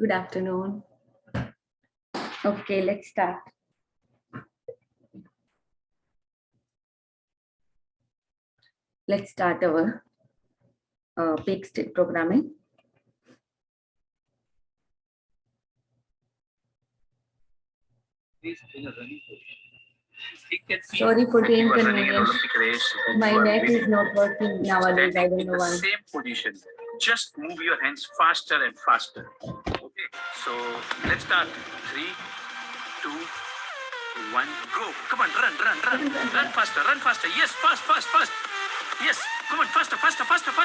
Good afternoon. Okay, let's start. Let's start our peak state programming. Sorry for the inconvenience. My neck is not working nowadays. I don't know why. Same position. Just move your hands faster and faster. Okay. So let's start. 3, 2, 1, go. Come on, run faster, run faster. Yes, fast. Yes, come on, faster. Yes, fast. Come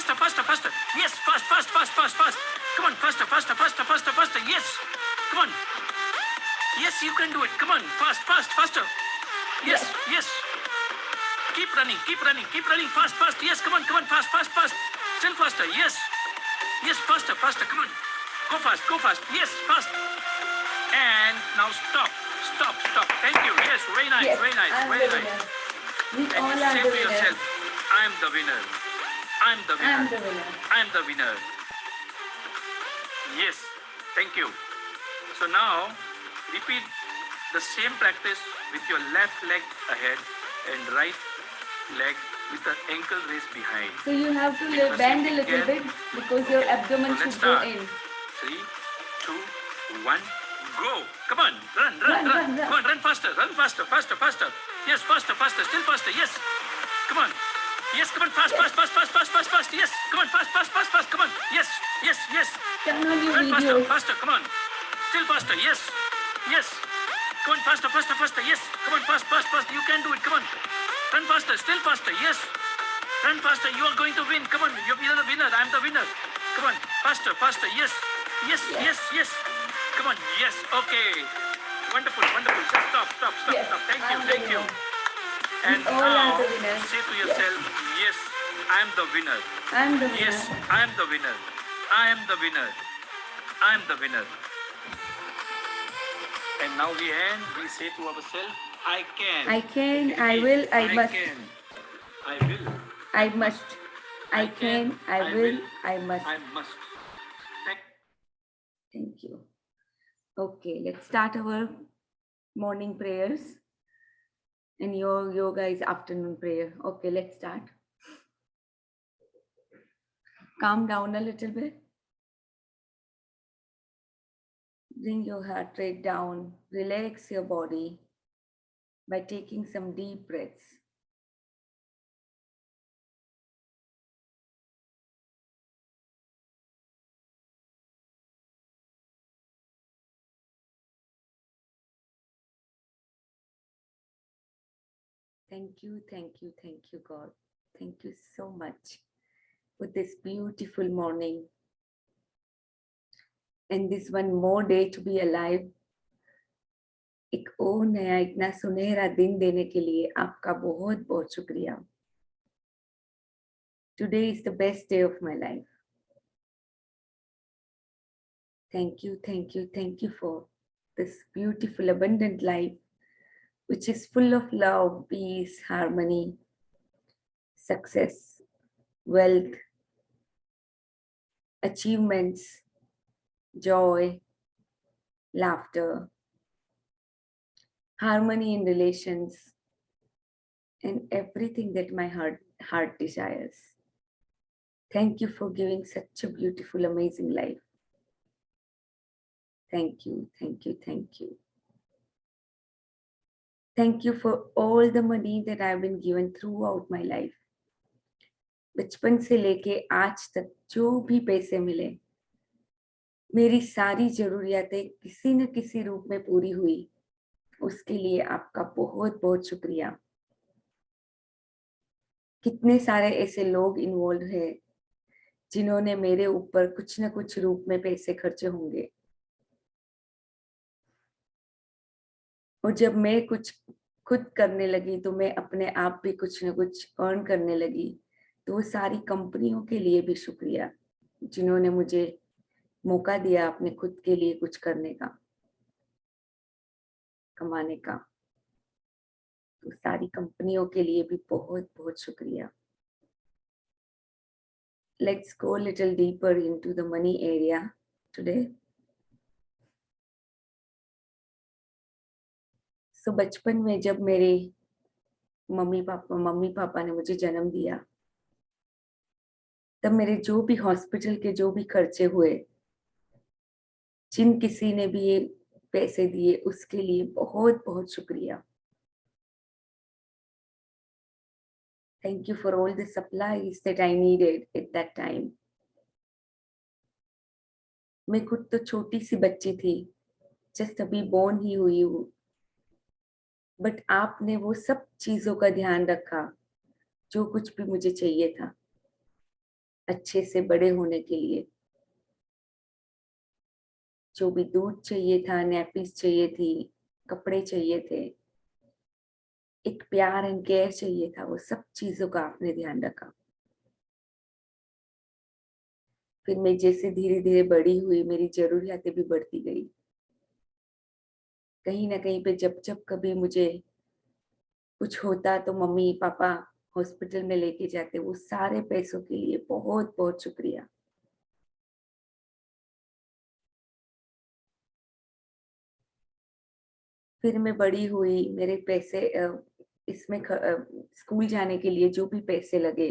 on, faster. Yes, come on. Yes, you can do it. Come on, faster. Yes. Keep running. Fast. Yes, come on, fast. Still faster. Yes, faster. Come on. Go fast. Yes, fast. And now stop. Thank you. Yes, very nice. Yes, very nice. We And all you are say the to yourself, I am the winner. I'm the winner. I am the winner. Yes, thank you. So now, repeat the same practice with your left leg ahead and right leg with the ankle raised behind. So you have to bend a little bit because your abdomen So should let's go start. in. 3, 2, 1, go. Come on, run. Come on, run faster. Yes, faster. Still faster. Yes. Come on. Yes, come on, fast. Yes, come on, fast. Come on. Yes. Turn on your Run video. faster. Come on. Still faster. Yes. Come on, faster. Yes. Come on, fast. You can do it. Come on. Run faster. Still faster. Yes. Run faster. You are going to win. Come on. You're the winner. I'm the winner. Come on. Faster. Yes. Come on. Yes. Okay. Wonderful. Just stop. Yes, Thank you. And all are now the winners. say to yourself, yes, I am the winner. I'm the winner. Yes, I am the winner. I am the winner. And now we say to ourselves, I can. I can, I will, I must. can. I will. I must. I can, I will, I must. I must. Thank you. Okay, let's start our morning prayers. And your yoga is afternoon prayer. Okay, let's start. Calm down a little bit. Bring your heart rate down. Relax your body by taking some deep breaths. Thank you, God. Thank you so much for this beautiful morning and this one more day to be alive. एक और नया इतना सुनहरा दिन देने के लिए आपका बहुत बहुत शुक्रिया. Today is the best day of my life. Thank you for this beautiful, abundant life, which is full of love, peace, harmony, success, wealth, achievements, joy, laughter, harmony in relations, and everything that my heart desires. Thank you for giving such a beautiful, amazing life. Thank you. Thank you for all the money that I've been given throughout my life. बचपन से लेके आज तक जो भी पैसे मिले, मेरी सारी जरूरियातें किसी न किसी रूप में पूरी हुई. उसके लिए आपका बहुत बहुत शुक्रिया. कितने सारे ऐसे लोग इन्वॉल्व हैं जिन्होंने मेरे ऊपर कुछ न कुछ रूप में पैसे खर्चे होंगे. और जब मैं कुछ खुद करने लगी तो मैं अपने आप भी कुछ न कुछ अर्न करने लगी. तो वो सारी कंपनियों के लिए भी शुक्रिया जिन्होंने मुझे मौका दिया अपने खुद के लिए कुछ करने का, कमाने का. तो सारी कंपनियों के लिए भी बहुत बहुत शुक्रिया. Let's go a little deeper into the money area today. सो बचपन में जब मेरे मम्मी पापा ने मुझे जन्म दिया, तब मेरे जो भी हॉस्पिटल के जो भी खर्चे हुए, जिन किसी ने भी ये पैसे दिए, उसके लिए बहुत बहुत शुक्रिया। Thank you for all the supplies that I needed at that time. मैं खुद तो छोटी सी बच्ची थी, जस्ट अभी बोर्न ही हुई हूँ, बट आपने वो सब चीजों का ध्यान रखा जो कुछ भी मुझे चाहिए था अच्छे से बड़े होने के लिए। जो भी दूध चाहिए था, नैपीज चाहिए थी, कपड़े चाहिए थे, एक प्यार एंड केयर चाहिए था, वो सब चीजों का आपने ध्यान रखा। फिर मैं जैसे धीरे धीरे बड़ी हुई, मेरी जरूरियातें भी बढ़ती गई। कहीं ना कहीं पे जब जब कभी मुझे कुछ होता तो मम्मी पापा हॉस्पिटल में लेके जाते, वो सारे पैसों के लिए बहुत बहुत शुक्रिया। फिर मैं बड़ी हुई, मेरे पैसे स्कूल जाने के लिए जो भी पैसे लगे,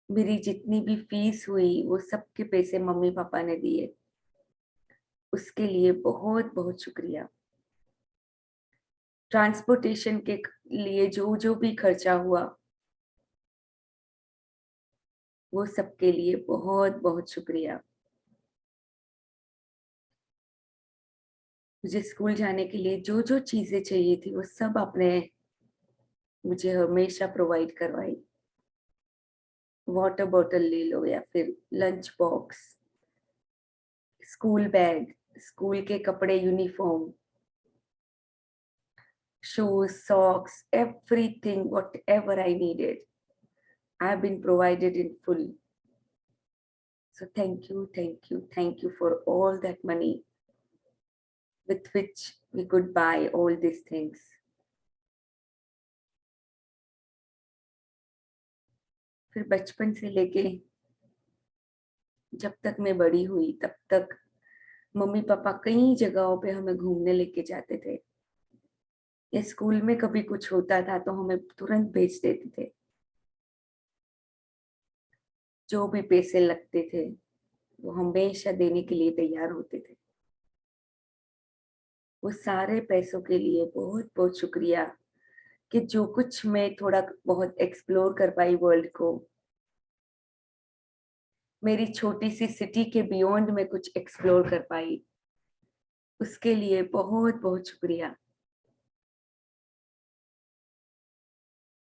मेरी जितनी भी फीस हुई, वो सब के पैसे मम्मी पापा ने दिए, उसके लिए बहुत बहुत शुक्रिया। ट्रांसपोर्टेशन के लिए जो जो भी खर्चा हुआ, वो सबके लिए बहुत बहुत शुक्रिया। मुझे स्कूल जाने के लिए जो जो चीजें चाहिए थी, वो सब आपने मुझे हमेशा प्रोवाइड करवाई। वाटर बॉटल ले लो या फिर lunch box, school bag, school के कपड़े, uniform, shoes, socks, everything, whatever I needed, I've been provided in full. So thank you, thank you, thank you for all that money with which we could buy all these things. फिर बचपन से लेके जब तक मैं बड़ी हुई, तब तक मम्मी पापा कई जगहों पे हमें घूमने लेके जाते थे, या स्कूल में कभी कुछ होता था तो हमें तुरंत भेज देते थे। जो भी पैसे लगते थे, वो हमेशा देने के लिए तैयार होते थे। वो सारे पैसों के लिए बहुत बहुत शुक्रिया कि जो कुछ मैं थोड़ा बहुत एक्सप्लोर कर पाई वर्ल्ड को, मेरी छोटी सी सिटी के बियॉन्ड में कुछ एक्सप्लोर कर पाई, उसके लिए बहुत बहुत शुक्रिया।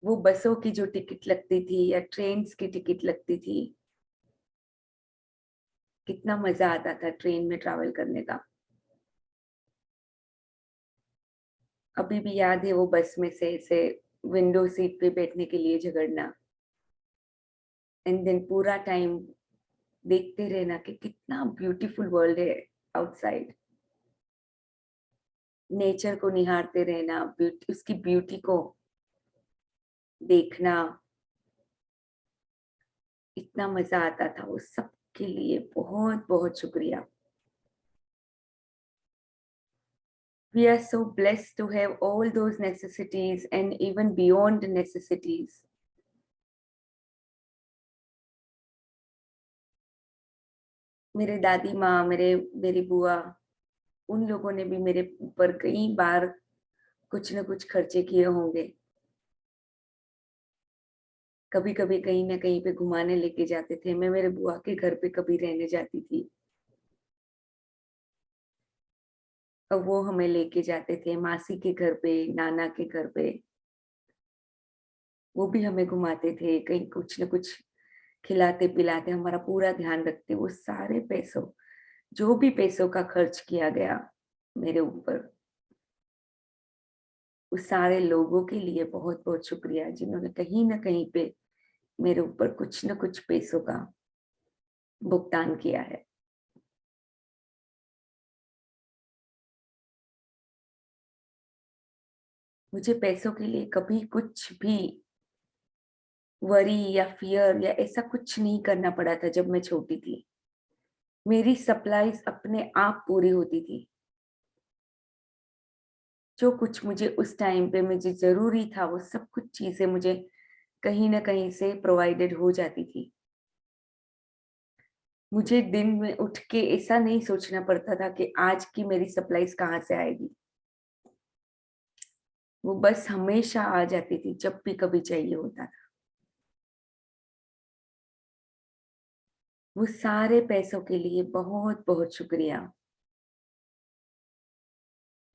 वो बसों की जो टिकट लगती थी या ट्रेन्स की टिकट लगती थी, कितना मजा आता था ट्रेन में ट्रैवल करने का। अभी भी याद है वो बस में से ऐसे विंडो सीट पे बैठने के लिए झगड़ना, एंड देन पूरा टाइम देखते रहना कि कितना ब्यूटीफुल वर्ल्ड है आउटसाइड। नेचर को निहारते रहना, ब्यूटी, उसकी ब्यूटी को देखना, इतना मजा आता था। वो सब के लिए बहुत बहुत शुक्रिया। We are so blessed to have all those necessities and even beyond necessities. मेरे दादी माँ, मेरी बुआ, उन लोगों ने भी मेरे ऊपर कई बार कुछ न कुछ खर्चे किए होंगे। कभी कभी कहीं ना कहीं पे घुमाने लेके जाते थे, मैं मेरे बुआ के घर पे कभी रहने जाती थी, और वो हमें लेके जाते थे मासी के घर पे, नाना के घर पे। वो भी हमें घुमाते थे, कहीं कुछ न कुछ खिलाते पिलाते, हमारा पूरा ध्यान रखते। वो सारे पैसों, जो भी पैसों का खर्च किया गया मेरे ऊपर, उस सारे लोगों के लिए बहुत बहुत शुक्रिया, जिन्होंने कहीं ना कहीं पे मेरे ऊपर कुछ न कुछ पैसों का भुगतान किया है। मुझे पैसों के लिए कभी कुछ भी वरी या फियर या ऐसा कुछ नहीं करना पड़ा था। जब मैं छोटी थी, मेरी सप्लाईज अपने आप पूरी होती थी। जो कुछ मुझे उस टाइम पे मुझे जरूरी था, वो सब कुछ चीजें मुझे कहीं ना कहीं से प्रोवाइडेड हो जाती थी। मुझे दिन में उठ के ऐसा नहीं सोचना पड़ता था कि आज की मेरी सप्लाईज कहाँ से आएगी। वो बस हमेशा आ जाती थी जब भी कभी चाहिए होता था। वो सारे पैसों के लिए बहुत बहुत शुक्रिया।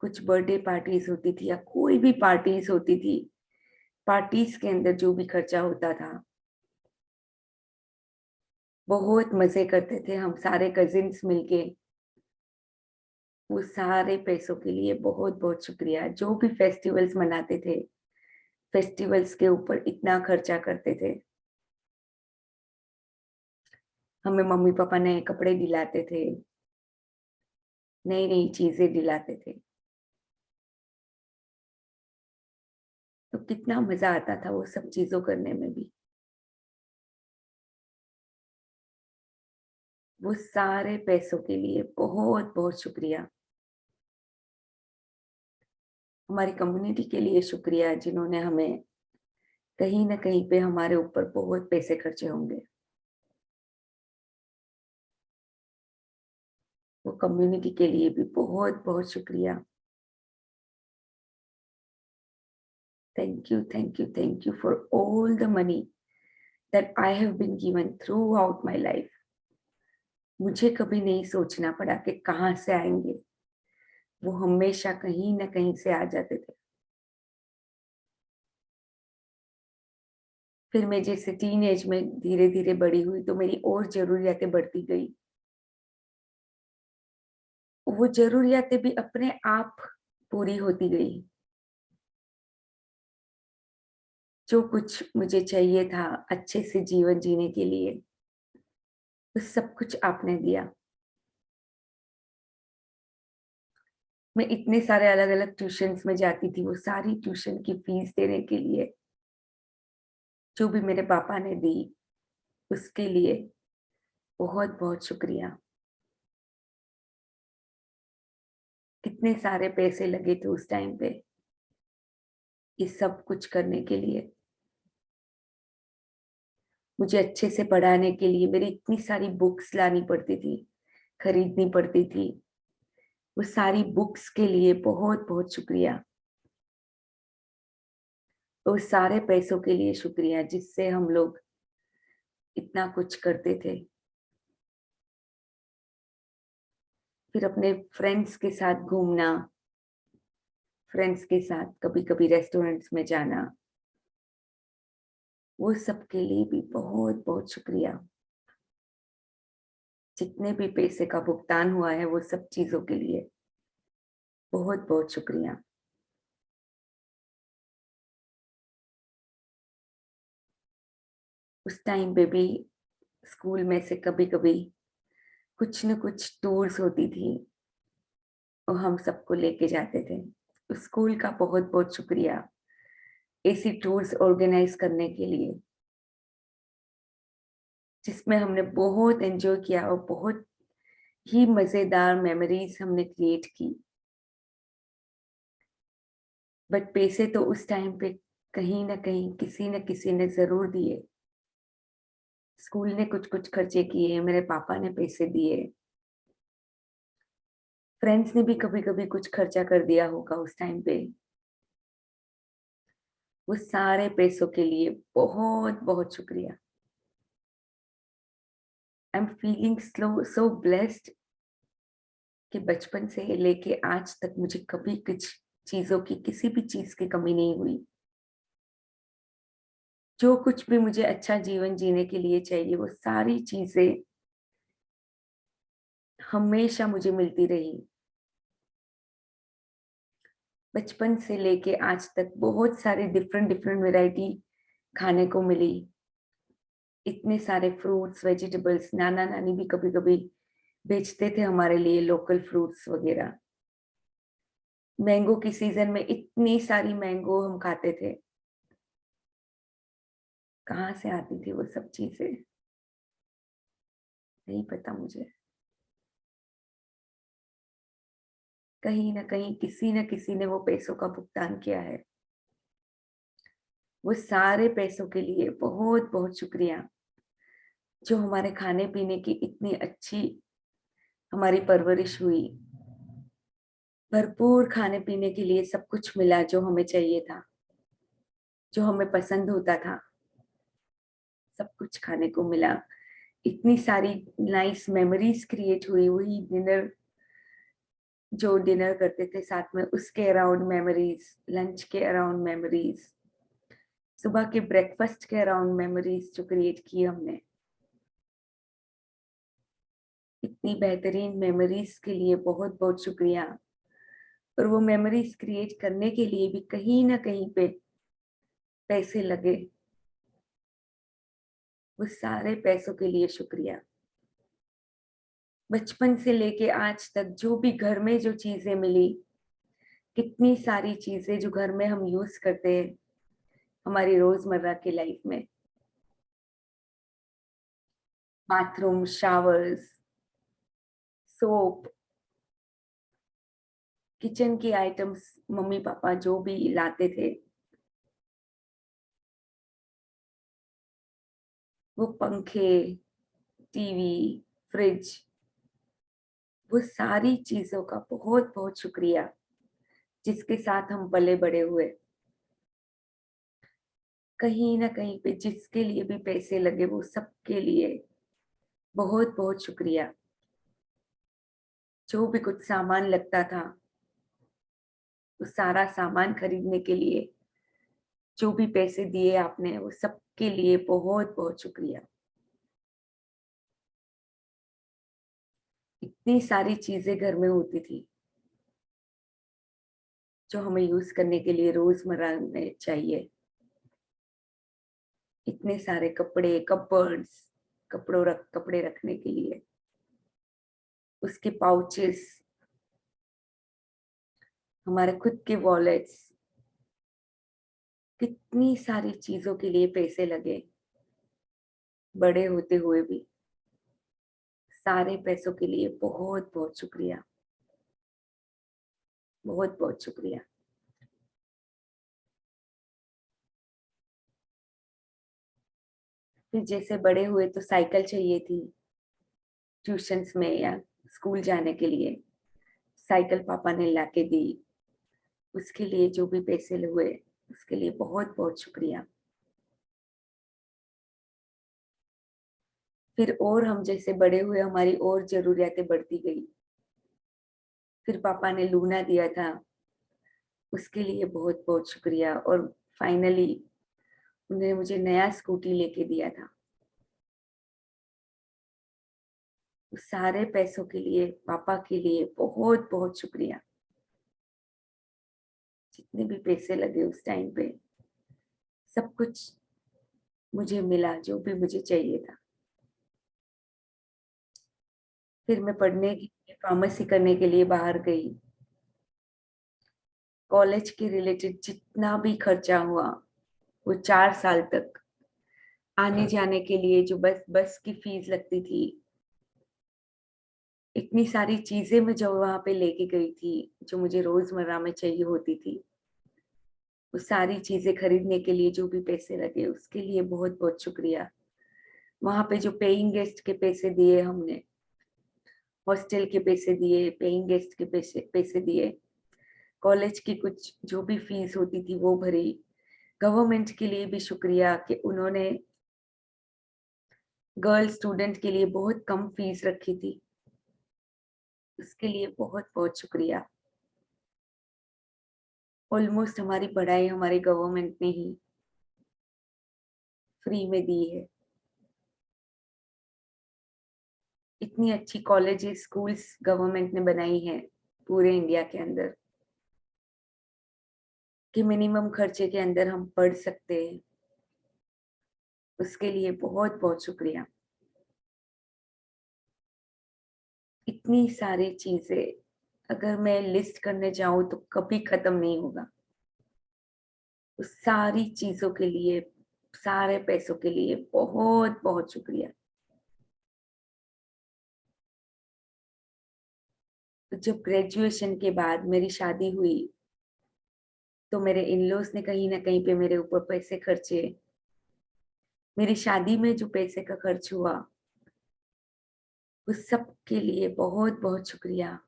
कुछ बर्थडे पार्टीज होती थी या कोई भी पार्टीज होती थी, पार्टीज के अंदर जो भी खर्चा होता था, बहुत मजे करते थे हम सारे कजिन्स मिलके। वो सारे पैसों के लिए बहुत बहुत शुक्रिया। जो भी फेस्टिवल्स मनाते थे, फेस्टिवल्स के ऊपर इतना खर्चा करते थे। हमें मम्मी पापा नए कपड़े दिलाते थे, नई नई चीजें दिलाते थे। तो कितना मजा आता था वो सब चीजों करने में भी। वो सारे पैसों के लिए बहुत बहुत शुक्रिया। हमारी कम्युनिटी के लिए शुक्रिया, जिन्होंने हमें कहीं ना कहीं पे हमारे ऊपर बहुत पैसे खर्चे होंगे। वो कम्युनिटी के लिए भी बहुत बहुत शुक्रिया। Thank you, thank you, thank you for all the money that I have been given throughout my life. मुझे कभी नहीं सोचना पड़ा कि कहाँ से आएंगे, वो हमेशा कहीं ना कहीं से आ जाते थे। फिर मैं जैसे टीन एज में धीरे धीरे बड़ी हुई तो मेरी और जरूरियातें बढ़ती गई। वो जरूरियातें भी अपने आप पूरी होती गई। जो कुछ मुझे चाहिए था अच्छे से जीवन जीने के लिए, वो सब कुछ आपने दिया। मैं इतने सारे अलग अलग ट्यूशंस में जाती थी, वो सारी ट्यूशन की फीस देने के लिए जो भी मेरे पापा ने दी, उसके लिए बहुत बहुत शुक्रिया। कितने सारे पैसे लगे थे उस टाइम पे ये सब कुछ करने के लिए। मुझे अच्छे से पढ़ाने के लिए मेरी इतनी सारी बुक्स लानी पड़ती थी, खरीदनी पड़ती थी। वो सारी बुक्स के लिए बहुत बहुत शुक्रिया। और सारे पैसों के लिए शुक्रिया जिससे हम लोग इतना कुछ करते थे। फिर अपने फ्रेंड्स के साथ घूमना, फ्रेंड्स के साथ कभी कभी रेस्टोरेंट्स में जाना, वो सब के लिए भी बहुत बहुत शुक्रिया। जितने भी पैसे का भुगतान हुआ है वो सब चीजों के लिए बहुत बहुत शुक्रिया। उस टाइम पे भी स्कूल में से कभी कभी कुछ न कुछ टूर्स होती थी और हम सबको लेके जाते थे। स्कूल का बहुत बहुत शुक्रिया ऐसी टूर्स ऑर्गेनाइज करने के लिए, जिसमें हमने बहुत एंजॉय किया और बहुत ही मजेदार मेमोरीज हमने क्रिएट की। बट पैसे तो उस टाइम पे कहीं ना कहीं किसी न किसी ने जरूर दिए। स्कूल ने कुछ कुछ खर्चे किए, मेरे पापा ने पैसे दिए, फ्रेंड्स ने भी कभी कभी कुछ खर्चा कर दिया होगा उस टाइम पे। वो सारे पैसों के लिए बहुत बहुत शुक्रिया। I am feeling so blessed कि बचपन से लेके आज तक मुझे कभी कुछ चीजों की, किसी भी चीज की कमी नहीं हुई। जो कुछ भी मुझे अच्छा जीवन जीने के लिए चाहिए, वो सारी चीजें हमेशा मुझे मिलती रही। बचपन से लेके आज तक बहुत सारे डिफरेंट डिफरेंट वैरायटी खाने को मिली। इतने सारे फ्रूट्स, वेजिटेबल्स, नाना नानी भी कभी कभी बेचते थे हमारे लिए लोकल फ्रूट्स वगैरह। मैंगो की सीजन में इतनी सारी मैंगो हम खाते थे। कहाँ से आती थी वो सब चीजें नहीं पता मुझे। कहीं ना कहीं किसी न किसी ने वो पैसों का भुगतान किया है। वो सारे पैसों के लिए बहुत बहुत शुक्रिया, जो हमारे खाने पीने की इतनी अच्छी हमारी परवरिश हुई, भरपूर खाने पीने के लिए सब कुछ मिला जो हमें चाहिए था, जो हमें पसंद होता था, सब कुछ खाने को मिला। इतनी सारी नाइस मेमोरीज क्रिएट हुई, वही डिनर जो डिनर करते थे साथ में, उसके अराउंड मेमोरीज, लंच के अराउंड मेमोरीज, सुबह के ब्रेकफास्ट के अराउंड मेमोरीज जो क्रिएट की हमने। इतनी बेहतरीन मेमोरीज के लिए बहुत बहुत शुक्रिया। और वो मेमोरीज क्रिएट करने के लिए भी कहीं ना कहीं पे पैसे लगे, वो सारे पैसों के लिए शुक्रिया। बचपन से लेके आज तक जो भी घर में जो चीजें मिली, कितनी सारी चीजें जो घर में हम यूज करते हैं हमारी रोजमर्रा की लाइफ में, बाथरूम, शावर्स, सोप, किचन की आइटम्स, मम्मी पापा जो भी लाते थे, वो पंखे, टीवी, फ्रिज, वो सारी चीजों का बहुत बहुत शुक्रिया, जिसके साथ हम पले बड़े हुए। कहीं ना कहीं पे जिसके लिए भी पैसे लगे, वो सबके लिए बहुत बहुत शुक्रिया। जो भी कुछ सामान लगता था, वो सारा सामान खरीदने के लिए जो भी पैसे दिए आपने, वो सबके लिए बहुत बहुत शुक्रिया। इतनी सारी चीजें घर में होती थी जो हमें यूज करने के लिए रोजमर्रा में चाहिए। इतने सारे कपड़े, कपबोर्ड्स, कपड़े रखने के लिए, उसके पाउचेस, हमारे खुद के वॉलेट्स, कितनी सारी चीजों के लिए पैसे लगे बड़े होते हुए भी। सारे पैसों के लिए बहुत बहुत शुक्रिया, बहुत बहुत शुक्रिया। फिर जैसे बड़े हुए तो साइकिल चाहिए थी ट्यूशंस में या स्कूल जाने के लिए, साइकिल पापा ने लाके दी। उसके लिए जो भी पैसे हुए, उसके लिए बहुत बहुत शुक्रिया। फिर और हम जैसे बड़े हुए, हमारी और जरूरियातें बढ़ती गई। फिर पापा ने लूना दिया था, उसके लिए बहुत बहुत शुक्रिया। और फाइनली उन्होंने मुझे नया स्कूटी लेके दिया था। उस सारे पैसों के लिए, पापा के लिए बहुत बहुत शुक्रिया। जितने भी पैसे लगे उस टाइम पे, सब कुछ मुझे मिला जो भी मुझे चाहिए था। फिर मैं पढ़ने के लिए, फार्मेसी करने के लिए बाहर गई। कॉलेज के रिलेटेड जितना भी खर्चा हुआ, वो 4 साल तक आने जाने के लिए, जो बस बस की फीस लगती थी, इतनी सारी चीजें मैं जो वहां पे लेके गई थी, जो मुझे रोजमर्रा में चाहिए होती थी, वो सारी चीजें खरीदने के लिए जो भी पैसे लगे, उसके लिए बहुत बहुत शुक्रिया। वहां पे जो पेइंग गेस्ट के पैसे दिए हमने, हॉस्टल के पैसे दिए, पेइंग गेस्ट के पैसे पैसे दिए, कॉलेज की कुछ जो भी फीस होती थी वो भरी। गवर्नमेंट के लिए भी शुक्रिया कि उन्होंने गर्ल स्टूडेंट के लिए बहुत कम फीस रखी थी, उसके लिए बहुत बहुत शुक्रिया। ऑलमोस्ट हमारी पढ़ाई हमारे गवर्नमेंट ने ही फ्री में दी है। इतनी अच्छी कॉलेजेस, स्कूल्स गवर्नमेंट ने बनाई है पूरे इंडिया के अंदर, कि मिनिमम खर्चे के अंदर हम पढ़ सकते हैं। उसके लिए बहुत बहुत शुक्रिया। इतनी सारी चीजें अगर मैं लिस्ट करने जाऊं तो कभी खत्म नहीं होगा। उस सारी चीजों के लिए, सारे पैसों के लिए बहुत बहुत शुक्रिया। जब ग्रेजुएशन के बाद मेरी शादी हुई तो मेरे इन-लॉज ने कहीं ना कहीं पे मेरे ऊपर पैसे खर्चे। मेरी शादी में जो पैसे का खर्च हुआ उस सब के लिए बहुत बहुत शुक्रिया।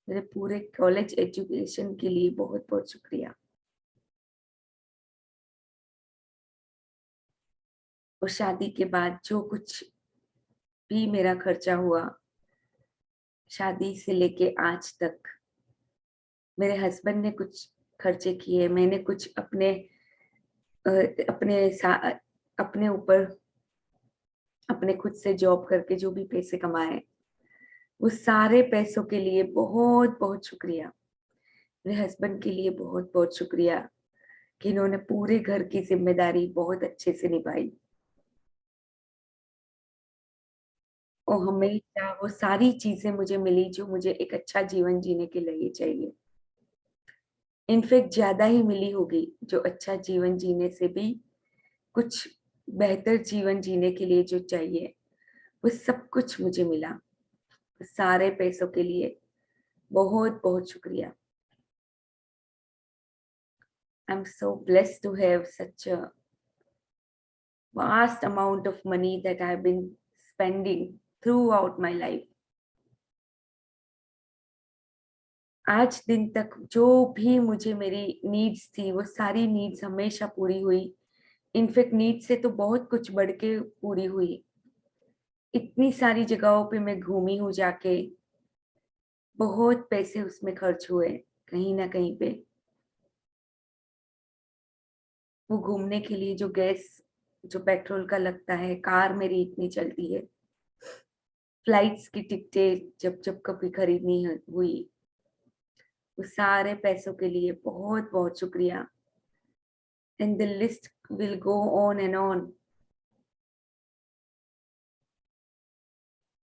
मेरे पूरे कॉलेज एजुकेशन के लिए बहुत बहुत शुक्रिया। और शादी के बाद जो कुछ भी मेरा खर्चा हुआ, शादी से लेके आज तक मेरे हस्बैंड ने कुछ खर्चे किए, मैंने कुछ अ, अपने अपने ऊपर अपने खुद से जॉब करके जो भी पैसे कमाए, उस सारे पैसों के लिए बहुत बहुत शुक्रिया। मेरे हस्बैंड के लिए बहुत बहुत शुक्रिया कि इन्होंने पूरे घर की जिम्मेदारी बहुत अच्छे से निभाई और हमेशा वो सारी चीजें मुझे मिली जो मुझे एक अच्छा जीवन जीने के लिए चाहिए। इनफैक्ट ज्यादा ही मिली होगी, जो अच्छा जीवन जीने से भी कुछ बेहतर जीवन जीने के लिए जो चाहिए वो सब कुछ मुझे मिला। सारे पैसों के लिए बहुत बहुत शुक्रिया। I'm so blessed to have such a vast amount of money that I've been spending throughout my life. आज दिन तक जो भी मुझे मेरी नीड्स थी वो सारी नीड्स हमेशा पूरी हुई। इनफैक्ट नीड्स से तो बहुत कुछ बढ़ के पूरी हुई। इतनी सारी जगहों पे मैं घूमी हूँ जाके, बहुत पैसे उसमें खर्च हुए कहीं ना कहीं पे। वो घूमने के लिए जो गैस जो पेट्रोल का लगता है, कार मेरी इतनी चलती है, फ्लाइट्स की टिकटें जब जब कभी खरीदनी हुई, उस सारे पैसों के लिए बहुत बहुत शुक्रिया। And the list will go on and on.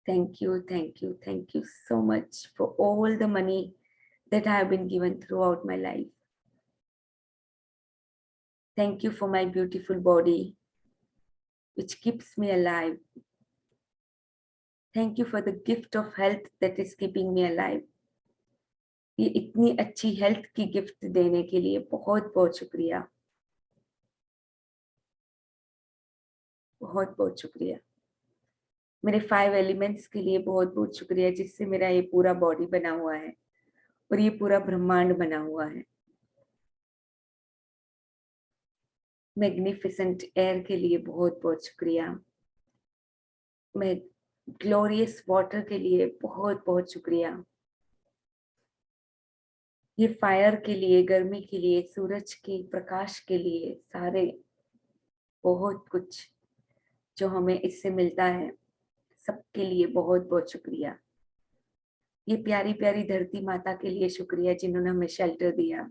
Thank you so much for all the money that I have been given throughout my life. Thank you for my beautiful body which keeps me alive. Thank you for the gift of health that is keeping me alive. ये इतनी अच्छी health की gift देने के लिए बहुत बहुत शुक्रिया, बहुत बहुत शुक्रिया। मेरे 5 एलिमेंट्स के लिए बहुत बहुत शुक्रिया, जिससे मेरा ये पूरा बॉडी बना हुआ है और ये पूरा ब्रह्मांड बना हुआ है। मैग्निफिसेंट एयर के लिए बहुत बहुत शुक्रिया। मैं ग्लोरियस वाटर के लिए बहुत बहुत शुक्रिया। ये फायर के लिए, गर्मी के लिए, सूरज के प्रकाश के लिए, सारे बहुत कुछ जो हमें इससे मिलता है, सबके लिए बहुत बहुत शुक्रिया। ये प्यारी प्यारी धरती माता के लिए शुक्रिया जिन्होंने हमें शेल्टर दिया।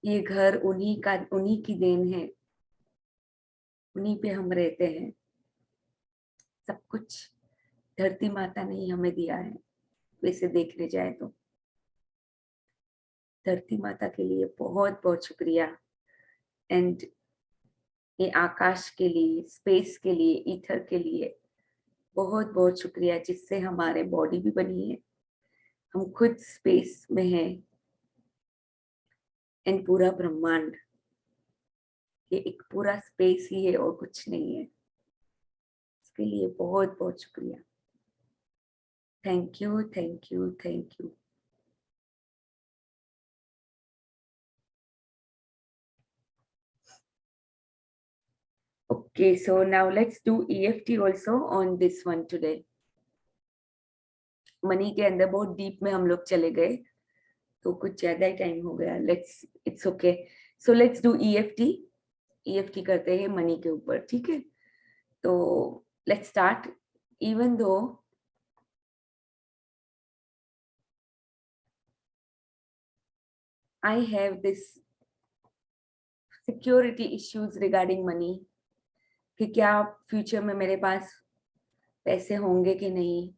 ये घर उन्हीं की देन है, उन्हीं पे हम रहते हैं। सब कुछ धरती माता ने ही हमें दिया है, वैसे देखने जाए तो। धरती माता के लिए बहुत बहुत शुक्रिया। एंड ये आकाश के लिए, स्पेस के लिए, ईथर के लिए बहुत बहुत शुक्रिया, जिससे हमारे बॉडी भी बनी है, हम खुद स्पेस में हैं। एंड पूरा ब्रह्मांड ये एक पूरा स्पेस ही है और कुछ नहीं है। इसके लिए बहुत बहुत शुक्रिया। Thank you, thank you, thank you. Okay, so now let's do EFT also on this one today. Money के अंदर बहुत डीप में हम लोग चले गए, तो कुछ ज्यादा ही टाइम हो गया। It's okay. So let's do EFT। EFT करते हैं मनी के ऊपर, ठीक है? तो let's start. Even though I have this security issues regarding money, कि क्या फ्यूचर में मेरे पास पैसे होंगे कि नहीं,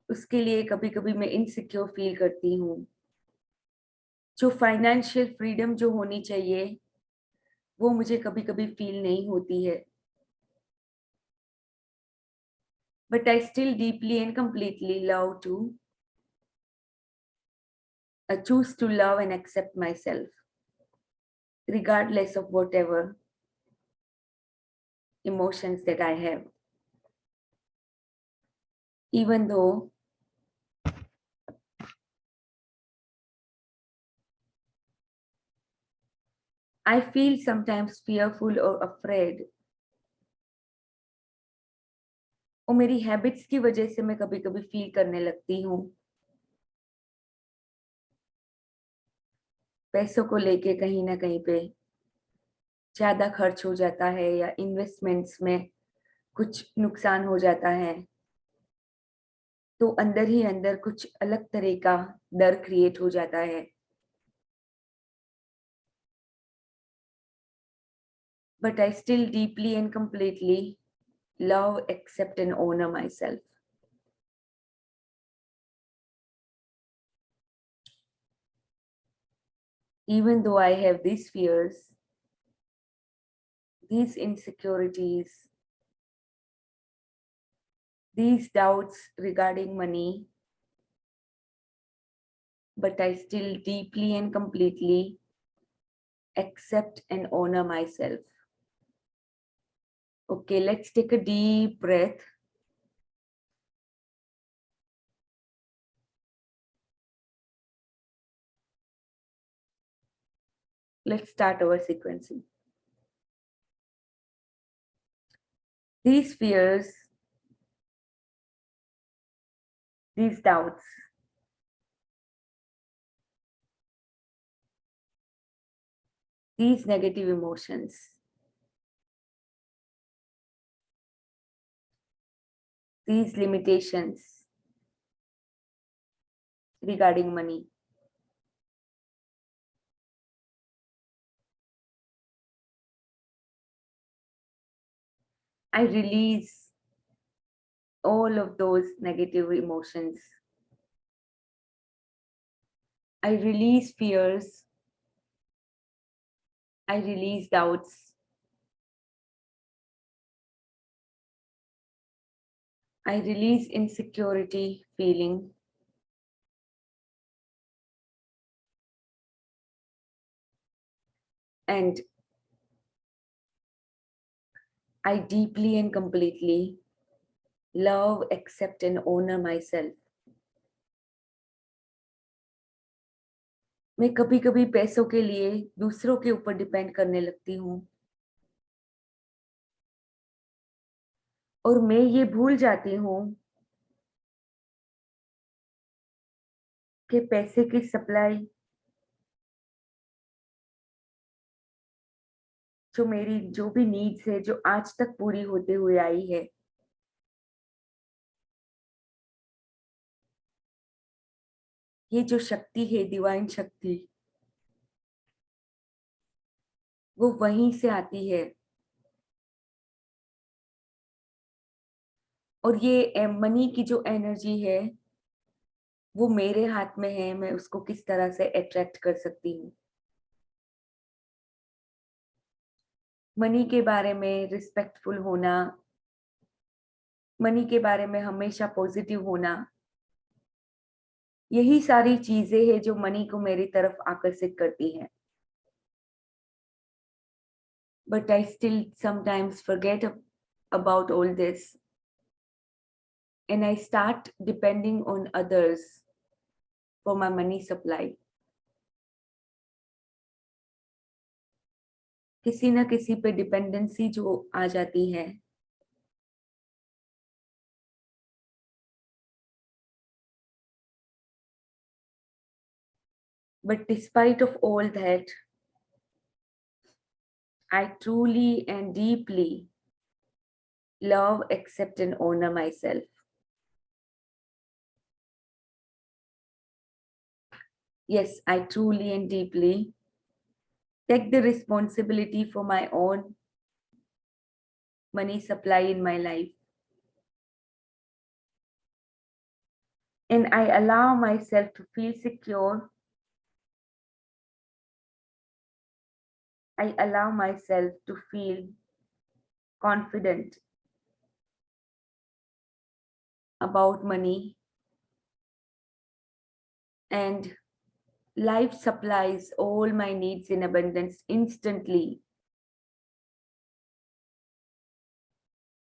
उसके लिए कभी कभी मैं इनसिक्योर फील करती हूँ। जो फाइनेंशियल फ्रीडम जो होनी चाहिए वो मुझे कभी कभी फील नहीं होती है। but I still deeply and completely love to choose to love and accept myself, regardless of whatever emotions that I have. Even though I feel sometimes fearful or afraid, और मेरी हैबिट्स की वजह से मैं कभी कभी फील करने लगती हूँ पैसों को लेके कहीं ना कहीं पे ज्यादा खर्च हो जाता है या इन्वेस्टमेंट्स में कुछ नुकसान हो जाता है, तो अंदर ही अंदर कुछ अलग तरह का डर क्रिएट हो जाता है. But I still deeply and completely love, accept, and honor myself. Even though I have these fears, these insecurities, these doubts regarding money, but I still deeply and completely accept and honor myself. Okay, let's take a deep breath. Let's start our sequencing. These fears, these doubts, these negative emotions, these limitations regarding money, I release all of those negative emotions. I release fears. I release doubts. I release insecurity feeling. And I deeply and completely love, accept, and honor myself. मैं कभी कभी पैसों के लिए दूसरों के ऊपर depend करने लगती हूँ और मैं ये भूल जाती हूँ कि पैसे की सप्लाई जो मेरी जो भी नीड्स है जो आज तक पूरी होते हुए आई है, ये जो शक्ति है, डिवाइन शक्ति, वो वहीं से आती है. और ये मनी की जो एनर्जी है वो मेरे हाथ में है, मैं उसको किस तरह से अट्रैक्ट कर सकती हूँ. मनी के बारे में रिस्पेक्टफुल होना, मनी के बारे में हमेशा पॉजिटिव होना, यही सारी चीजें हैं जो मनी को मेरी तरफ आकर्षित करती हैं. But I still sometimes forget about all this and I start depending on others for my money supply. किसी ना किसी पे डिपेंडेंसी जो आ जाती है, but despite of all that, I truly and deeply love, accept, and honor myself. Yes, I truly and deeply take the responsibility for my own money supply in my life. And I allow myself to feel secure. I allow myself to feel confident. about money, and life supplies all my needs in abundance instantly.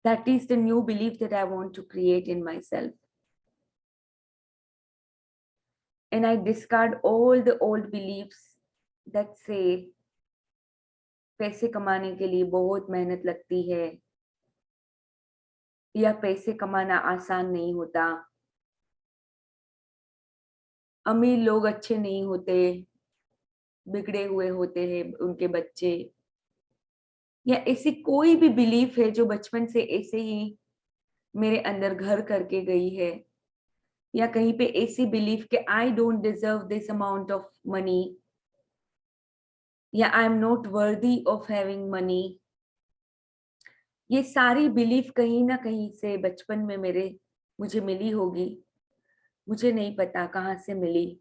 That is the new belief that I want to create in myself. And I discard all the old beliefs that say पैसे कमाने के लिए बहुत मेहनत लगती है, या पैसे कमाना आसान नहीं होता, अमीर लोग अच्छे नहीं होते, बिगड़े हुए होते हैं उनके बच्चे, या ऐसी कोई भी बिलीफ है जो बचपन से ऐसे ही मेरे अंदर घर करके गई है, या कहीं पे ऐसी बिलीफ कि I don't deserve this amount of money, या I am not worthy of having money. ये सारी बिलीफ कहीं ना कहीं से बचपन में मुझे मिली होगी. मुझे नहीं पता कहाँ से मिली.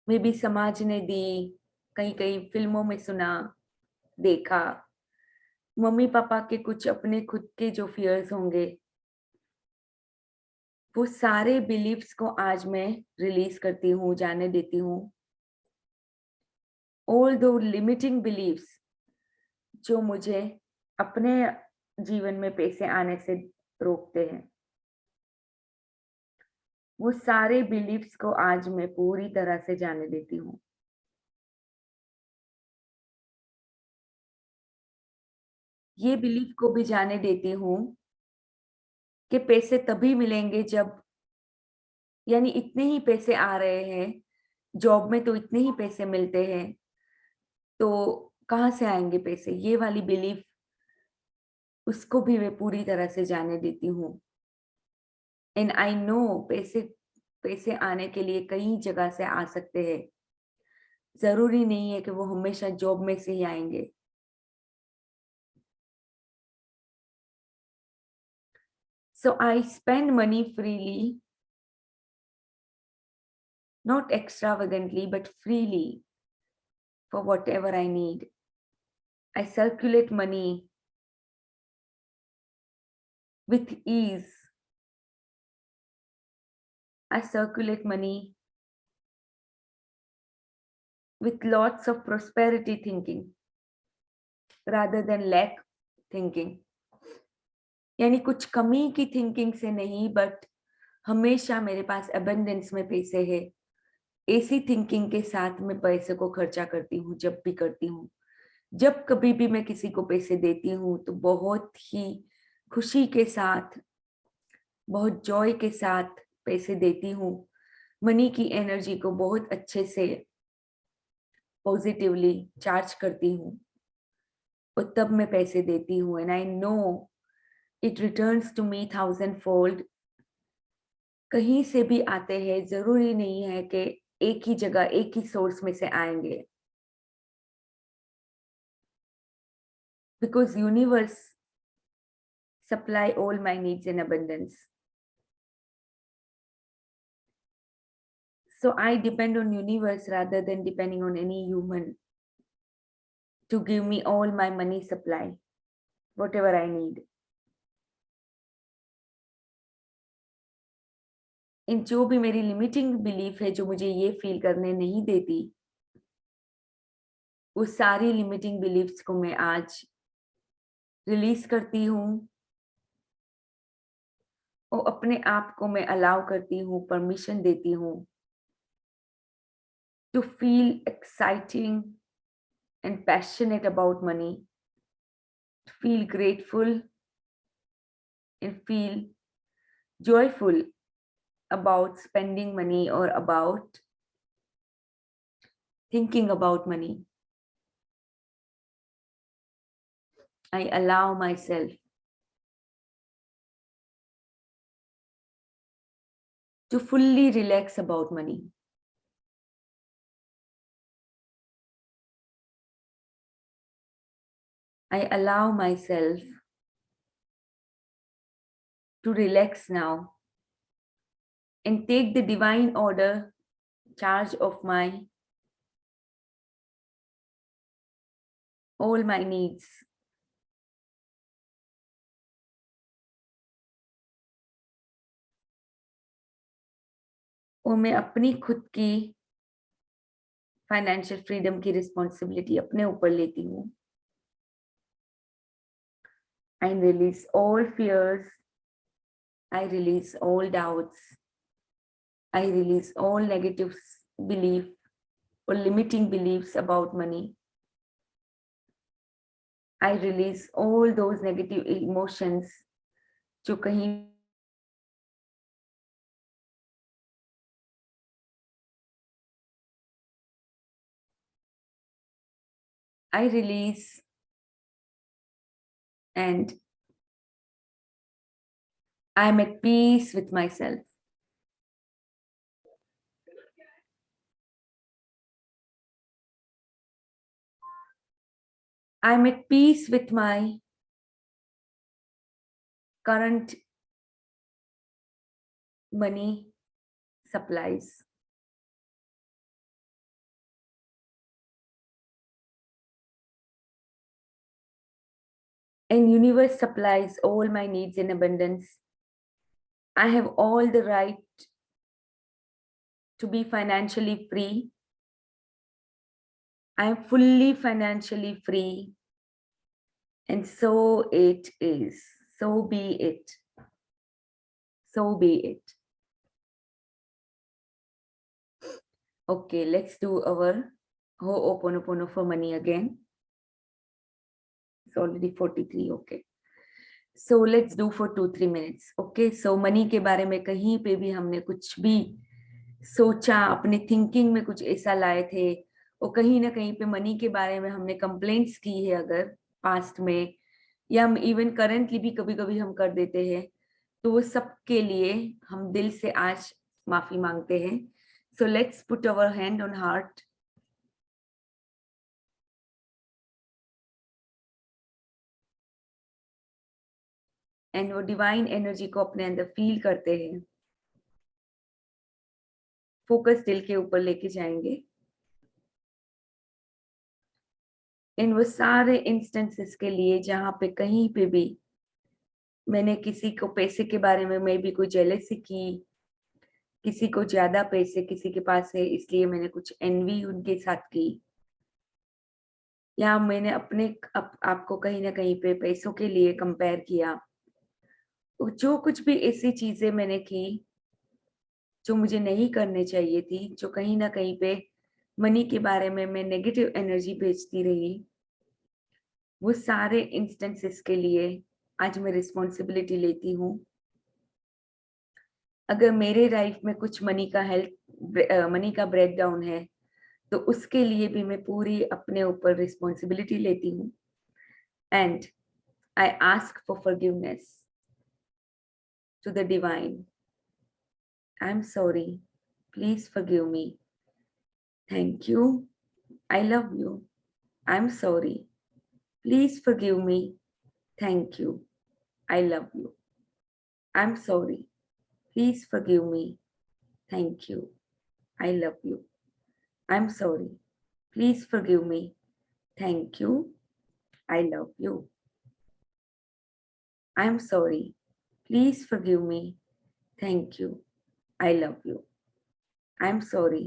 मे बी समाज ने दी, कहीं कहीं फिल्मों में सुना, देखा, मम्मी पापा के कुछ अपने खुद के जो फियर्स होंगे, वो सारे बिलीफ्स को आज मैं रिलीज करती हूँ, जाने देती हूँ. ऑल दो लिमिटिंग बिलीफ्स जो मुझे अपने जीवन में पैसे आने से रोकते हैं, वो सारे बिलीफ्स को आज मैं पूरी तरह से जाने देती हूँ. ये बिलीफ को भी जाने देती हूँ कि पैसे तभी मिलेंगे जब, यानी इतने ही पैसे आ रहे हैं, जॉब में तो इतने ही पैसे मिलते हैं, तो कहाँ से आएंगे पैसे, ये वाली बिलीफ, उसको भी मैं पूरी तरह से जाने देती हूँ. एंड आई नो पैसे पैसे आने के लिए कई जगह से आ सकते हैं. जरूरी नहीं है कि वो हमेशा जॉब में से ही आएंगे. So I spend money freely, not extravagantly, but freely for whatever I need. I circulate money with ease. I circulate money with lots of prosperity thinking rather than lack thinking. यानी कुछ कमी की thinking से नहीं, but हमेशा मेरे पास abundance में पैसे है, ऐसी थिंकिंग के साथ मैं पैसे को खर्चा करती हूँ. जब भी करती हूँ, जब कभी भी मैं किसी को पैसे देती हूँ, तो बहुत ही खुशी के साथ, बहुत जॉय के साथ पैसे देती हूँ. मनी की एनर्जी को बहुत अच्छे से पॉजिटिवली चार्ज करती हूँ, और तब मैं पैसे देती हूँ. And I know it returns to me 1000-fold. कहीं से भी आते हैं, जरूरी नहीं है कि एक ही जगह, एक ही सोर्स में से आएंगे, because universe supply all my needs in abundance. So I depend on universe rather than depending on any human to give me all my money supply, whatever I need. इन जो भी मेरी लिमिटिंग बिलीफ है जो मुझे ये feel करने नहीं देती, वो सारी लिमिटिंग बिलीफ्स को मैं आज रिलीज करती हूँ, और अपने आप को मैं अलाउ करती हूँ, परमिशन देती हूँ to feel exciting and passionate about money, to feel grateful and feel joyful about spending money or about thinking about money. I allow myself to fully relax about money. I allow myself to relax now and take the divine order charge of all my needs. वो मैं अपनी खुद की financial freedom की responsibility अपने ऊपर लेती हूँ. I release all fears. I release all doubts. I release all negative belief or limiting beliefs about money. I release all those negative emotions जो कहीं I release and I'm at peace with myself. I'm at peace with my current money supplies. And universe supplies all my needs in abundance. I have all the right to be financially free. I am fully financially free. And so it is. So be it. So be it. Okay, let's do our Ho'oponopono for money again. It's already 43. Okay. So let's do for 2-3 minutes. Okay. So money के बारे में कहीं पे भी हमने कुछ भी सोचा, अपने थिंकिंग में कुछ ऐसा लाए थे, और कहीं ना कहीं पे मनी के बारे में हमने कंप्लेंट्स की है अगर पास्ट में, या हम इवन करंटली भी कभी कभी हम कर देते हैं, तो वो सब के लिए हम दिल से आज माफी मांगते हैं. So let's put our hand on heart. And वो डिवाइन एनर्जी को अपने अंदर फील करते हैं. फोकस दिल के ऊपर लेके जाएंगे. इन वो सारे इंस्टेंसेस के लिए जहां पे कहीं पे भी मैंने किसी को पैसे के बारे में मैं भी कोई जेलसी की, किसी को ज्यादा पैसे किसी के पास है इसलिए मैंने कुछ एनवी उनके साथ की, या मैंने अपने आपको कहीं ना कहीं पे पैसों के लिए कंपेयर किया, जो कुछ भी ऐसी चीजें मैंने की जो मुझे नहीं करने चाहिए थी, जो कहीं ना कहीं पे मनी के बारे में मैं नेगेटिव एनर्जी भेजती रही, वो सारे इंस्टेंसेस के लिए आज मैं रिस्पॉन्सिबिलिटी लेती हूँ. अगर मेरे लाइफ में कुछ मनी का ब्रेकडाउन है, तो उसके लिए भी मैं पूरी अपने ऊपर रिस्पॉन्सिबिलिटी लेती हूँ. And I ask for forgiveness to the divine. I am sorry, please forgive me. Thank you, I love you. I am sorry, please forgive me. Thank you, I love you. I am sorry, please forgive me. Thank you, I love you. I'm sorry. Please forgive me. Thank you. I love you. I'm sorry. Please forgive me. Thank you. I love you. I'm sorry.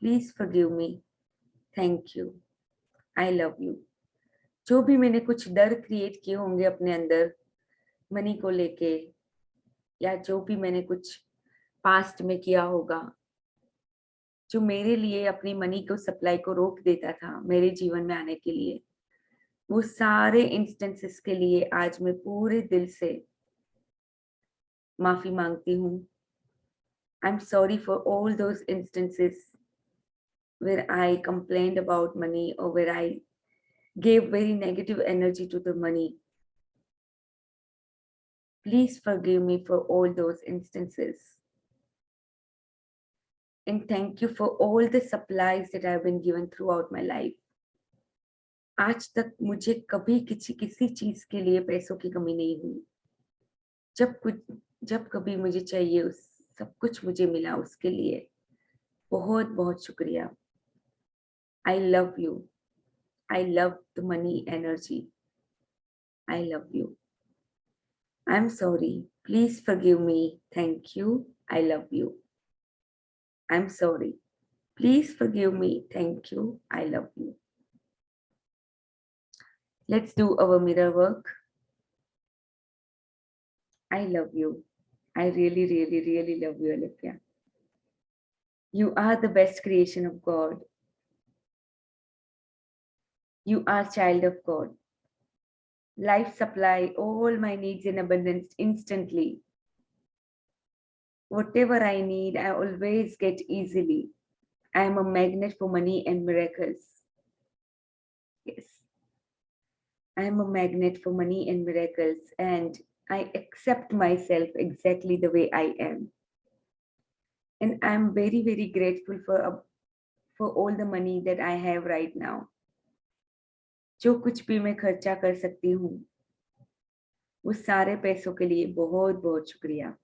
Please forgive me. Thank you. I love you. जो भी मैंने कुछ डर create किए होंगे अपने अंदर money को लेके, या जो भी मैंने कुछ पास्ट में किया होगा जो मेरे लिए अपनी मनी को सप्लाई को रोक देता था मेरे जीवन में आने के लिए, वो सारे इंस्टेंसेस के लिए आज मैं पूरे दिल से माफी मांगती हूँ. आई am sorry for all those instances where I complained about money or where I gave very negative energy to the money. Please forgive me for all those instances. And thank you for all the supplies that I've been given throughout my life. आज तक मुझे कभी किसी चीज के लिए पैसों की कमी नहीं हुई. जब कभी मुझे चाहिए उस सब कुछ मुझे मिला, उसके लिए बहुत बहुत शुक्रिया. I love you. I love the money energy. I love you. I'm sorry. Please forgive me. Thank you. I love you. I'm sorry. Please forgive me. Thank you. I love you. Let's do our mirror work. I love you. I really, really, really love you, Olivia. You are the best creation of God. You are child of God. Life supply all my needs in abundance instantly. Whatever I need, I always get easily. I am a magnet for money and miracles. Yes, I am a magnet for money and miracles, and I accept myself exactly the way I am. And I'm very, very grateful for all the money that I have right now. जो कुछ भी मैं खर्चा कर सकती हूँ, उस सारे पैसों के लिए बहुत बहुत शुक्रिया.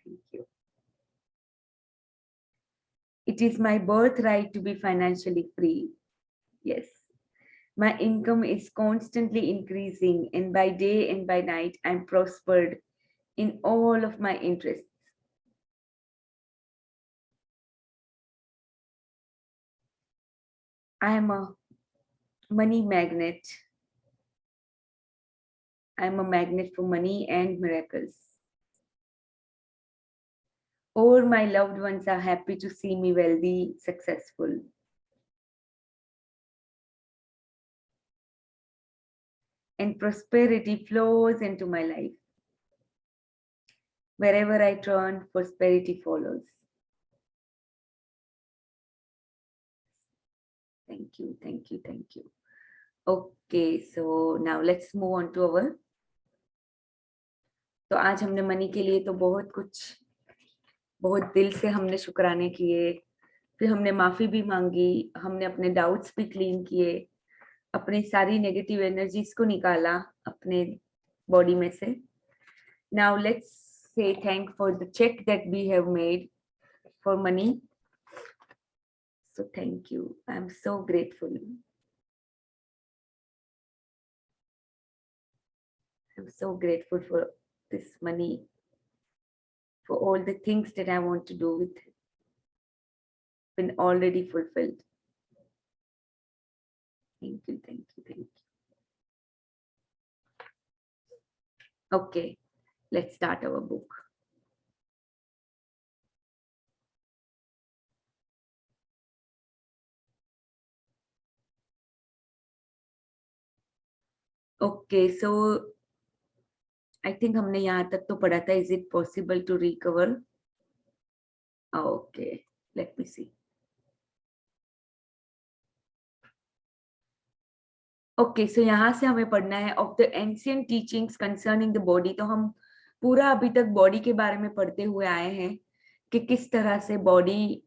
Thank you. It is my birthright to be financially free. Yes. My income is constantly increasing, and by day and by night, I'm prospered in all of my interests. I am a money magnet. I am a magnet for money and miracles. All my loved ones are happy to see me wealthy, successful. And prosperity flows into my life. Wherever I turn, prosperity follows. Thank you, thank you, thank you. Okay, so now let's move on to our. तो आज हमने money के लिए तो बहुत दिल से हमने शुक्राने किए, फिर हमने माफी भी मांगी, हमने अपने डाउट्स भी क्लीन किए, अपनी सारी नेगेटिव एनर्जीज को निकाला अपने बॉडी में से. Now let's say thank for the check that we have made for money. So thank you. I am so grateful. I'm so grateful for this money, for all the things that I want to do with it, been already fulfilled. Thank you, thank you, thank you. Okay, let's start our book. Okay, so I think हमने यहाँ तक तो पढ़ा था. Is it possible to recover? Okay, let me see. Okay, so यहाँ से हमें पढ़ना है of the ancient teachings concerning the body. तो हम पूरा अभी तक बॉडी के बारे में पढ़ते हुए आए हैं कि किस तरह से बॉडी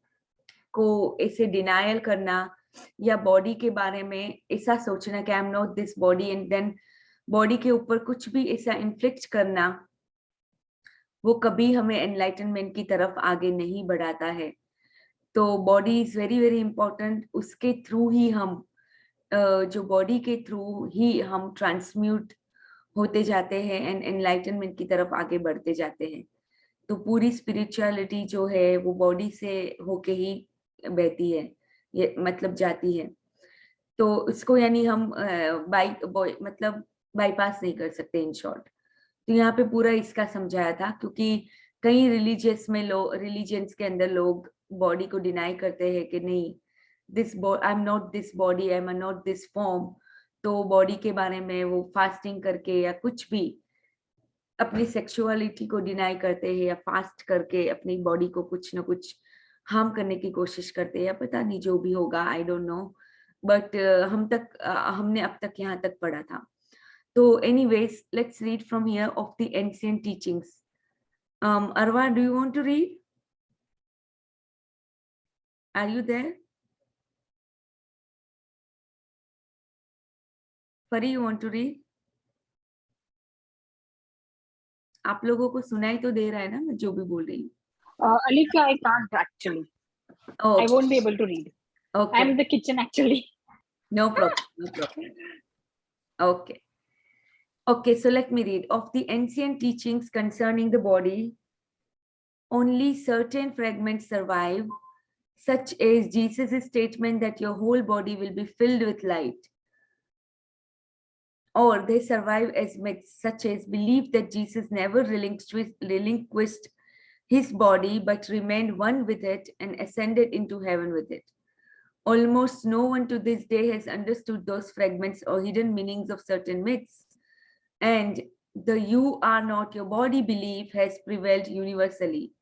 को ऐसे डिनायल करना या बॉडी के बारे में ऐसा सोचना कि I am not this body, and then body के ऊपर कुछ भी ऐसा इन्फ्लिक्ट करना, वो कभी हमें एनलाइटनमेंट की तरफ आगे नहीं बढ़ाता है. तो body is very very important. उसके थ्रू ही हम जो बॉडी के थ्रू ही हम ट्रांसम्यूट होते जाते हैं एंड एनलाइटनमेंट की तरफ आगे बढ़ते जाते हैं. तो पूरी स्पिरिचुअलिटी जो है वो बॉडी से होके ही बहती है, ये मतलब जाती है. तो उसको यानी हम मतलब बाईपास नहीं कर सकते इन शॉर्ट. तो यहाँ पे पूरा इसका समझाया था, क्योंकि कई रिलीजियंस के अंदर लोग बॉडी को डिनाई करते हैं कि नहीं, आई am not this body, I am not this form. तो बॉडी के बारे में वो फास्टिंग करके या कुछ भी अपनी सेक्सुअलिटी को डिनाई करते हैं या फास्ट करके अपनी बॉडी को कुछ ना कुछ हार्म करने की कोशिश करते हैं, या पता नहीं जो भी होगा, आई डोंट नो. बट हमने अब तक यहाँ तक पढ़ा था. तो anyways, let's read from here of the ancient teachings. Arwa, do you want to read? Are you there? Pari, you want to read? आप लोगों को सुनाई तो दे रहा है ना मैं जो भी बोल रही हूँ? Alika, I can't actually. Oh, I won't be able to read. okay. I'm in the kitchen actually. No problem. No problem. Okay. Okay, so let me read. Of the ancient teachings concerning the body, only certain fragments survive, such as Jesus' statement that your whole body will be filled with light. Or they survive as myths, such as belief that Jesus never relinquished his body but remained one with it and ascended into heaven with it. Almost no one to this day has understood those fragments or hidden meanings of certain myths. And the "you are not your body" belief has prevailed universally,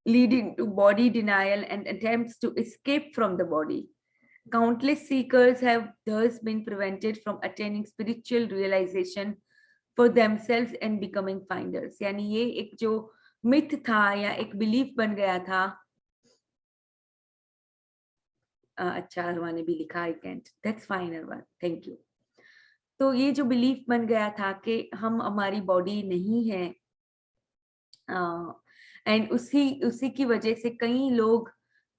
leading to body denial and attempts to escape from the body. Countless seekers have thus been prevented from attaining spiritual realization for themselves and becoming finders. यानी ये एक जो myth था या एक belief बन गया था। अच्छा, अरवा ने भी लिखा I can't, that's fine Arwa, thank you. तो ये जो बिलीफ बन गया था कि हम हमारी बॉडी नहीं है, एंड उसी की वजह से कई लोग,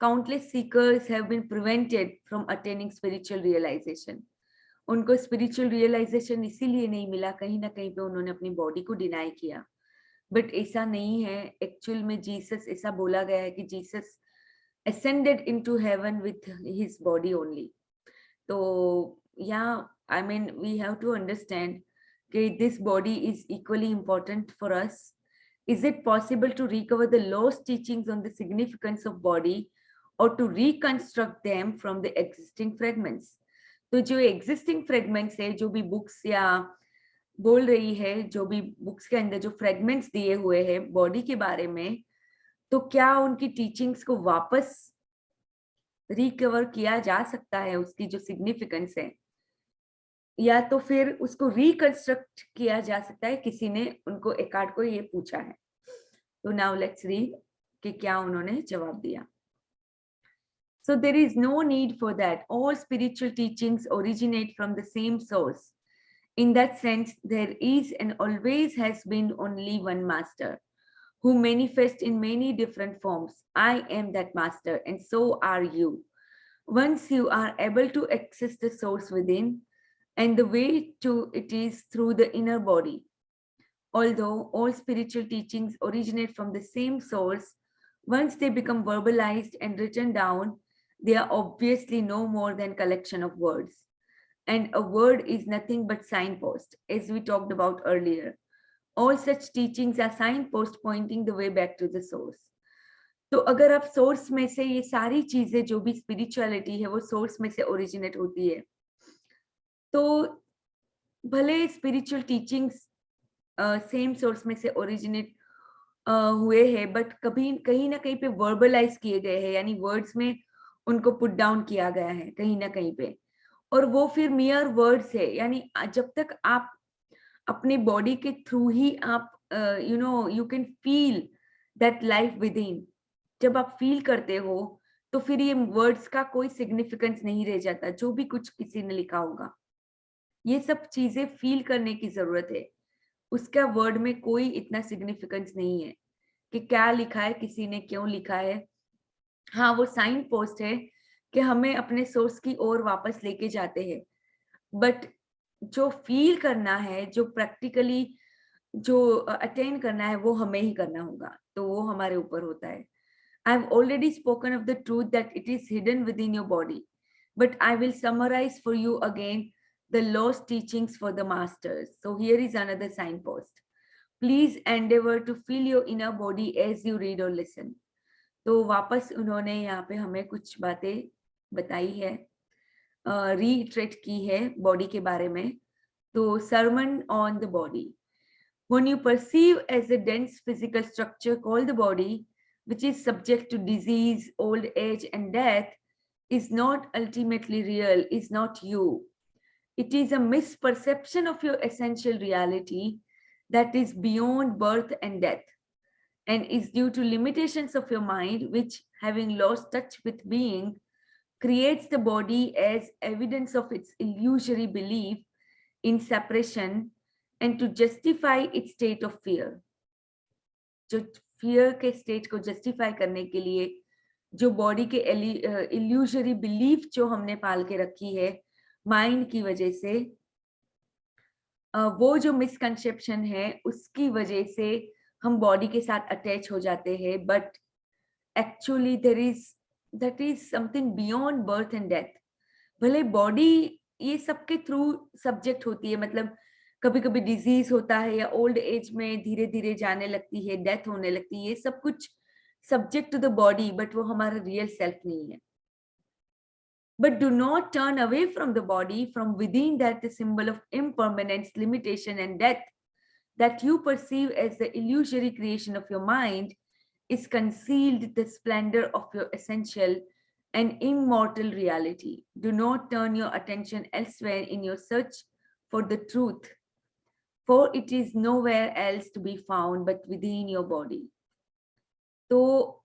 countless seekers have been prevented from attaining spiritual realization. उनको spiritual realization इसीलिए नहीं मिला, कहीं ना कहीं पे उन्होंने अपनी बॉडी को डिनाई किया। बट ऐसा नहीं है, एक्चुअल में जीसस, ऐसा बोला गया है कि Jesus ascended into heaven with his body only. So yeah, I mean, we have to understand that this body is equally important for us. Is it possible to recover the lost teachings on the significance of body or to reconstruct them from the existing fragments? तो जो existing fragments है, जो भी books या बोल रही है, जो भी books के अंदर जो fragments दिए हुए हैं body के बारे में, तो क्या उनकी टीचिंग्स को वापस रिकवर किया जा सकता है, उसकी जो सिग्निफिकेंस है, या तो फिर उसको रिकंस्ट्रक्ट किया जा सकता है? किसी ने उनको, एकार्ट को ये पूछा है। तो नाउ लेट्स रीड कि क्या उन्होंने जवाब दिया। So there is no need for that. All spiritual teachings originate from the same source. In that sense, there is and always has been only one master, who manifests in many different forms. I am that master, and so are you. Once you are able to access the source within, and the way to it is through the inner body. Although all spiritual teachings originate from the same source, once they become verbalized and written down, they are obviously no more than collection of words. And a word is nothing but signpost, as we talked about earlier. All such teachings are signposts pointing the way back to the source. तो अगर आप source में से, ये सारी चीजें जो भी स्पिरिचुअलिटी है वो सोर्स में से ओरिजिनेट होती है, तो भले स्पिरिचुअल टीचिंग्स सेम सोर्स में से ओरिजिनेट हुए हैं, बट कभी कहीं ना कहीं पे वर्बलाइज किए गए हैं, यानी वर्ड्स में उनको पुट डाउन किया गया है कहीं ना कहीं पे, और वो फिर मियर वर्ड्स है। यानी जब तक आप अपनी बॉडी के थ्रू ही आप you can feel that life with in, जब आप फील करते हो तो फिर ये वर्ड्स का कोई सिग्निफिकेंस नहीं रह जाता, जो भी कुछ किसी ने लिखा होगा। ये सब चीजें फील करने की जरूरत है, उसका वर्ड में कोई इतना सिग्निफिकेंस नहीं है कि क्या लिखा है, किसी ने क्यों लिखा है। हाँ, वो साइन पोस्ट है कि हमें अपने सोर्स की ओर वापस लेके जाते हैं, बट जो फील करना है, जो प्रैक्टिकली जो अटेन करना है, वो हमें ही करना होगा, तो वो हमारे ऊपर होता है। I have already spoken of the truth that it is hidden within your body, but I will summarize for you again the lost teachings for the masters. So here is another signpost. Please endeavor to feel your inner body as you read or listen. तो वापस उन्होंने यहाँ पे हमें कुछ बातें बताई है, रीट्रेट की है बॉडी के बारे में। तो sermon on the body. When you perceive as a dense physical structure called the body, which is subject to disease, old age, and death, is not ultimately real, is not you. It is a misperception of your essential reality that is beyond birth and death, and is due to limitations of your mind, which, having lost touch with being, creates the body as evidence of its illusory belief in separation and to justify its state of fear. जो fear के state को justify करने के लिए जो body के illusory belief जो हमने पाल के रखी है माइंड की वजह से, वो जो मिसकंसेप्शन है उसकी वजह से हम बॉडी के साथ अटैच हो जाते हैं, but actually that is something beyond birth and death. भले बॉडी ये सबके थ्रू सब्जेक्ट होती है, मतलब कभी कभी डिजीज होता है या ओल्ड एज में धीरे धीरे जाने लगती है, डेथ होने लगती है, ये सब कुछ subject to the body, but वो हमारा रियल सेल्फ नहीं है। But do not turn away from the body. From within that, the symbol of impermanence, limitation, and death that you perceive as the illusory creation of your mind is concealed the splendor of your essential and immortal reality. Do not turn your attention elsewhere in your search for the truth, for it is nowhere else to be found but within your body. तो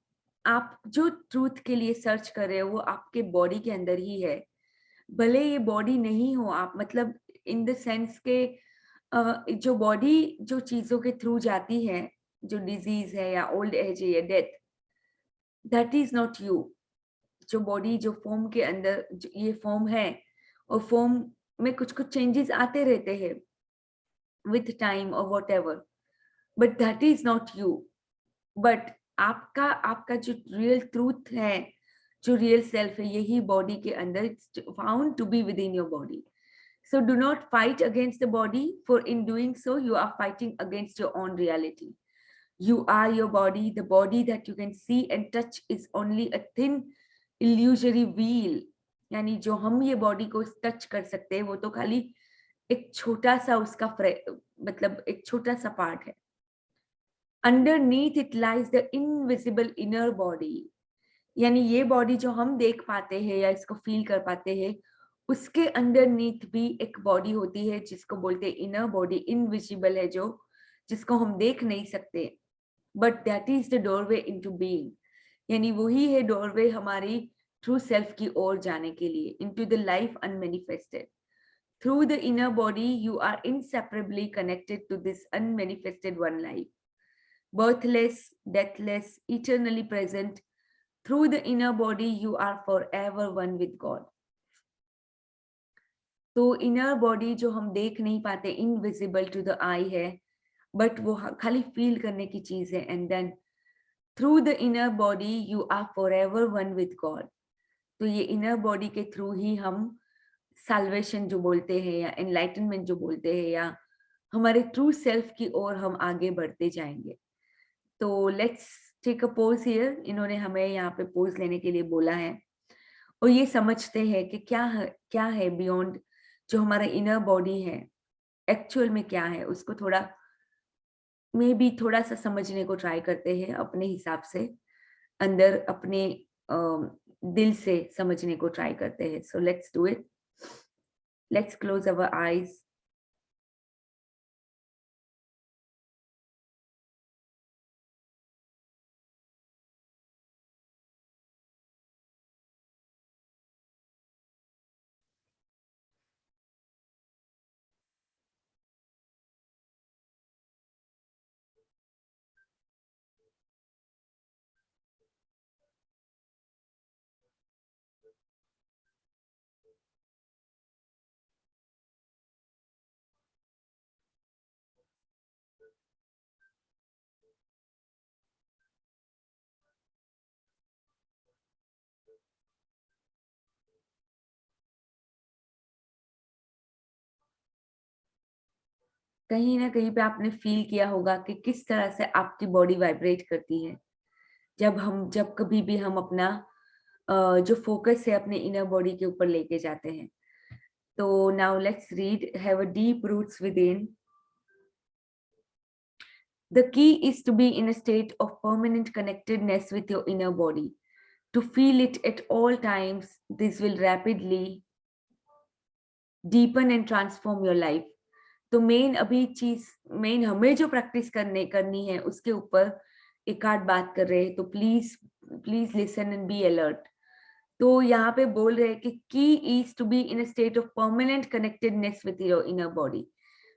आप जो truth के लिए search कर रहे हो वो आपके बॉडी के अंदर ही है। भले ये बॉडी नहीं हो आप, मतलब इन द सेंस के जो बॉडी जो चीजों के थ्रू जाती है, जो डिजीज है या ओल्ड एज है या death, that is not you. जो बॉडी जो फॉर्म के अंदर ये फॉर्म है, और फॉर्म में कुछ कुछ चेंजेस आते रहते हैं विथ टाइम और what ever, but that is not you. But आपका आपका जो रियल ट्रूथ है, जो रियल सेल्फ है, यही बॉडी के अंदर found to be within your body. So do not fight against the body, for in doing so, you are fighting against your own reality. You are your body. The body that you can see and touch is only a thin illusory wheel. यानी जो हम ये body को touch कर सकते हैं वो तो खाली एक छोटा सा उसका मतलब एक छोटा सा पार्ट है। Underneath it lies the invisible inner body. यानी ये बॉडी जो हम देख पाते हैं या इसको फील कर पाते हैं, उसके अंडरनीथ भी एक बॉडी होती है जिसको बोलते हैं इनर बॉडी, इनविजिबल है, जो जिसको हम देख नहीं सकते, but that is the doorway into being. यानी वही है डोरवे हमारी ट्रू सेल्फ की ओर जाने के लिए, into the life unmanifested. Through the inner body you are inseparably connected to this unmanifested one life, birthless, deathless, eternally present. Through the inner body you are forever one with God. तो inner body जो हम देख नहीं पाते, invisible to the आई है, but वो खाली feel करने की चीज है। And then through the inner body you are forever one with God. तो ये इनर बॉडी के थ्रू ही हम साल्वेशन जो बोलते हैं या एनलाइटनमेंट जो बोलते हैं या हमारे ट्रू सेल्फ की ओर हम आगे बढ़ते जाएंगे। तो let's take a pause here. इन्होंने हमें यहाँ पे पोज लेने के लिए बोला है, और ये समझते हैं कि क्या है बियॉन्ड जो हमारा इनर बॉडी है, एक्चुअल में क्या है, उसको थोड़ा मे बी थोड़ा सा समझने को ट्राई करते हैं अपने हिसाब से, अंदर अपने दिल से समझने को ट्राई करते हैं। So let's do it. Let's close our eyes. कहीं ना कहीं पे आपने फील किया होगा कि किस तरह से आपकी बॉडी वाइब्रेट करती है जब कभी भी हम अपना जो फोकस है अपने इनर बॉडी के ऊपर लेके जाते हैं। तो now let's read, have a deep roots within. The key is to be in a state of permanent connectedness with your inner body, to feel it at all times. This will rapidly deepen and transform your life. तो main हमें जो practice करनी है उसके ऊपर एक आध बात कर रहे हैं, तो please listen and be alert. तो यहाँ पे बोल रहे हैं कि key is to be in a state of permanent connectedness with your inner body.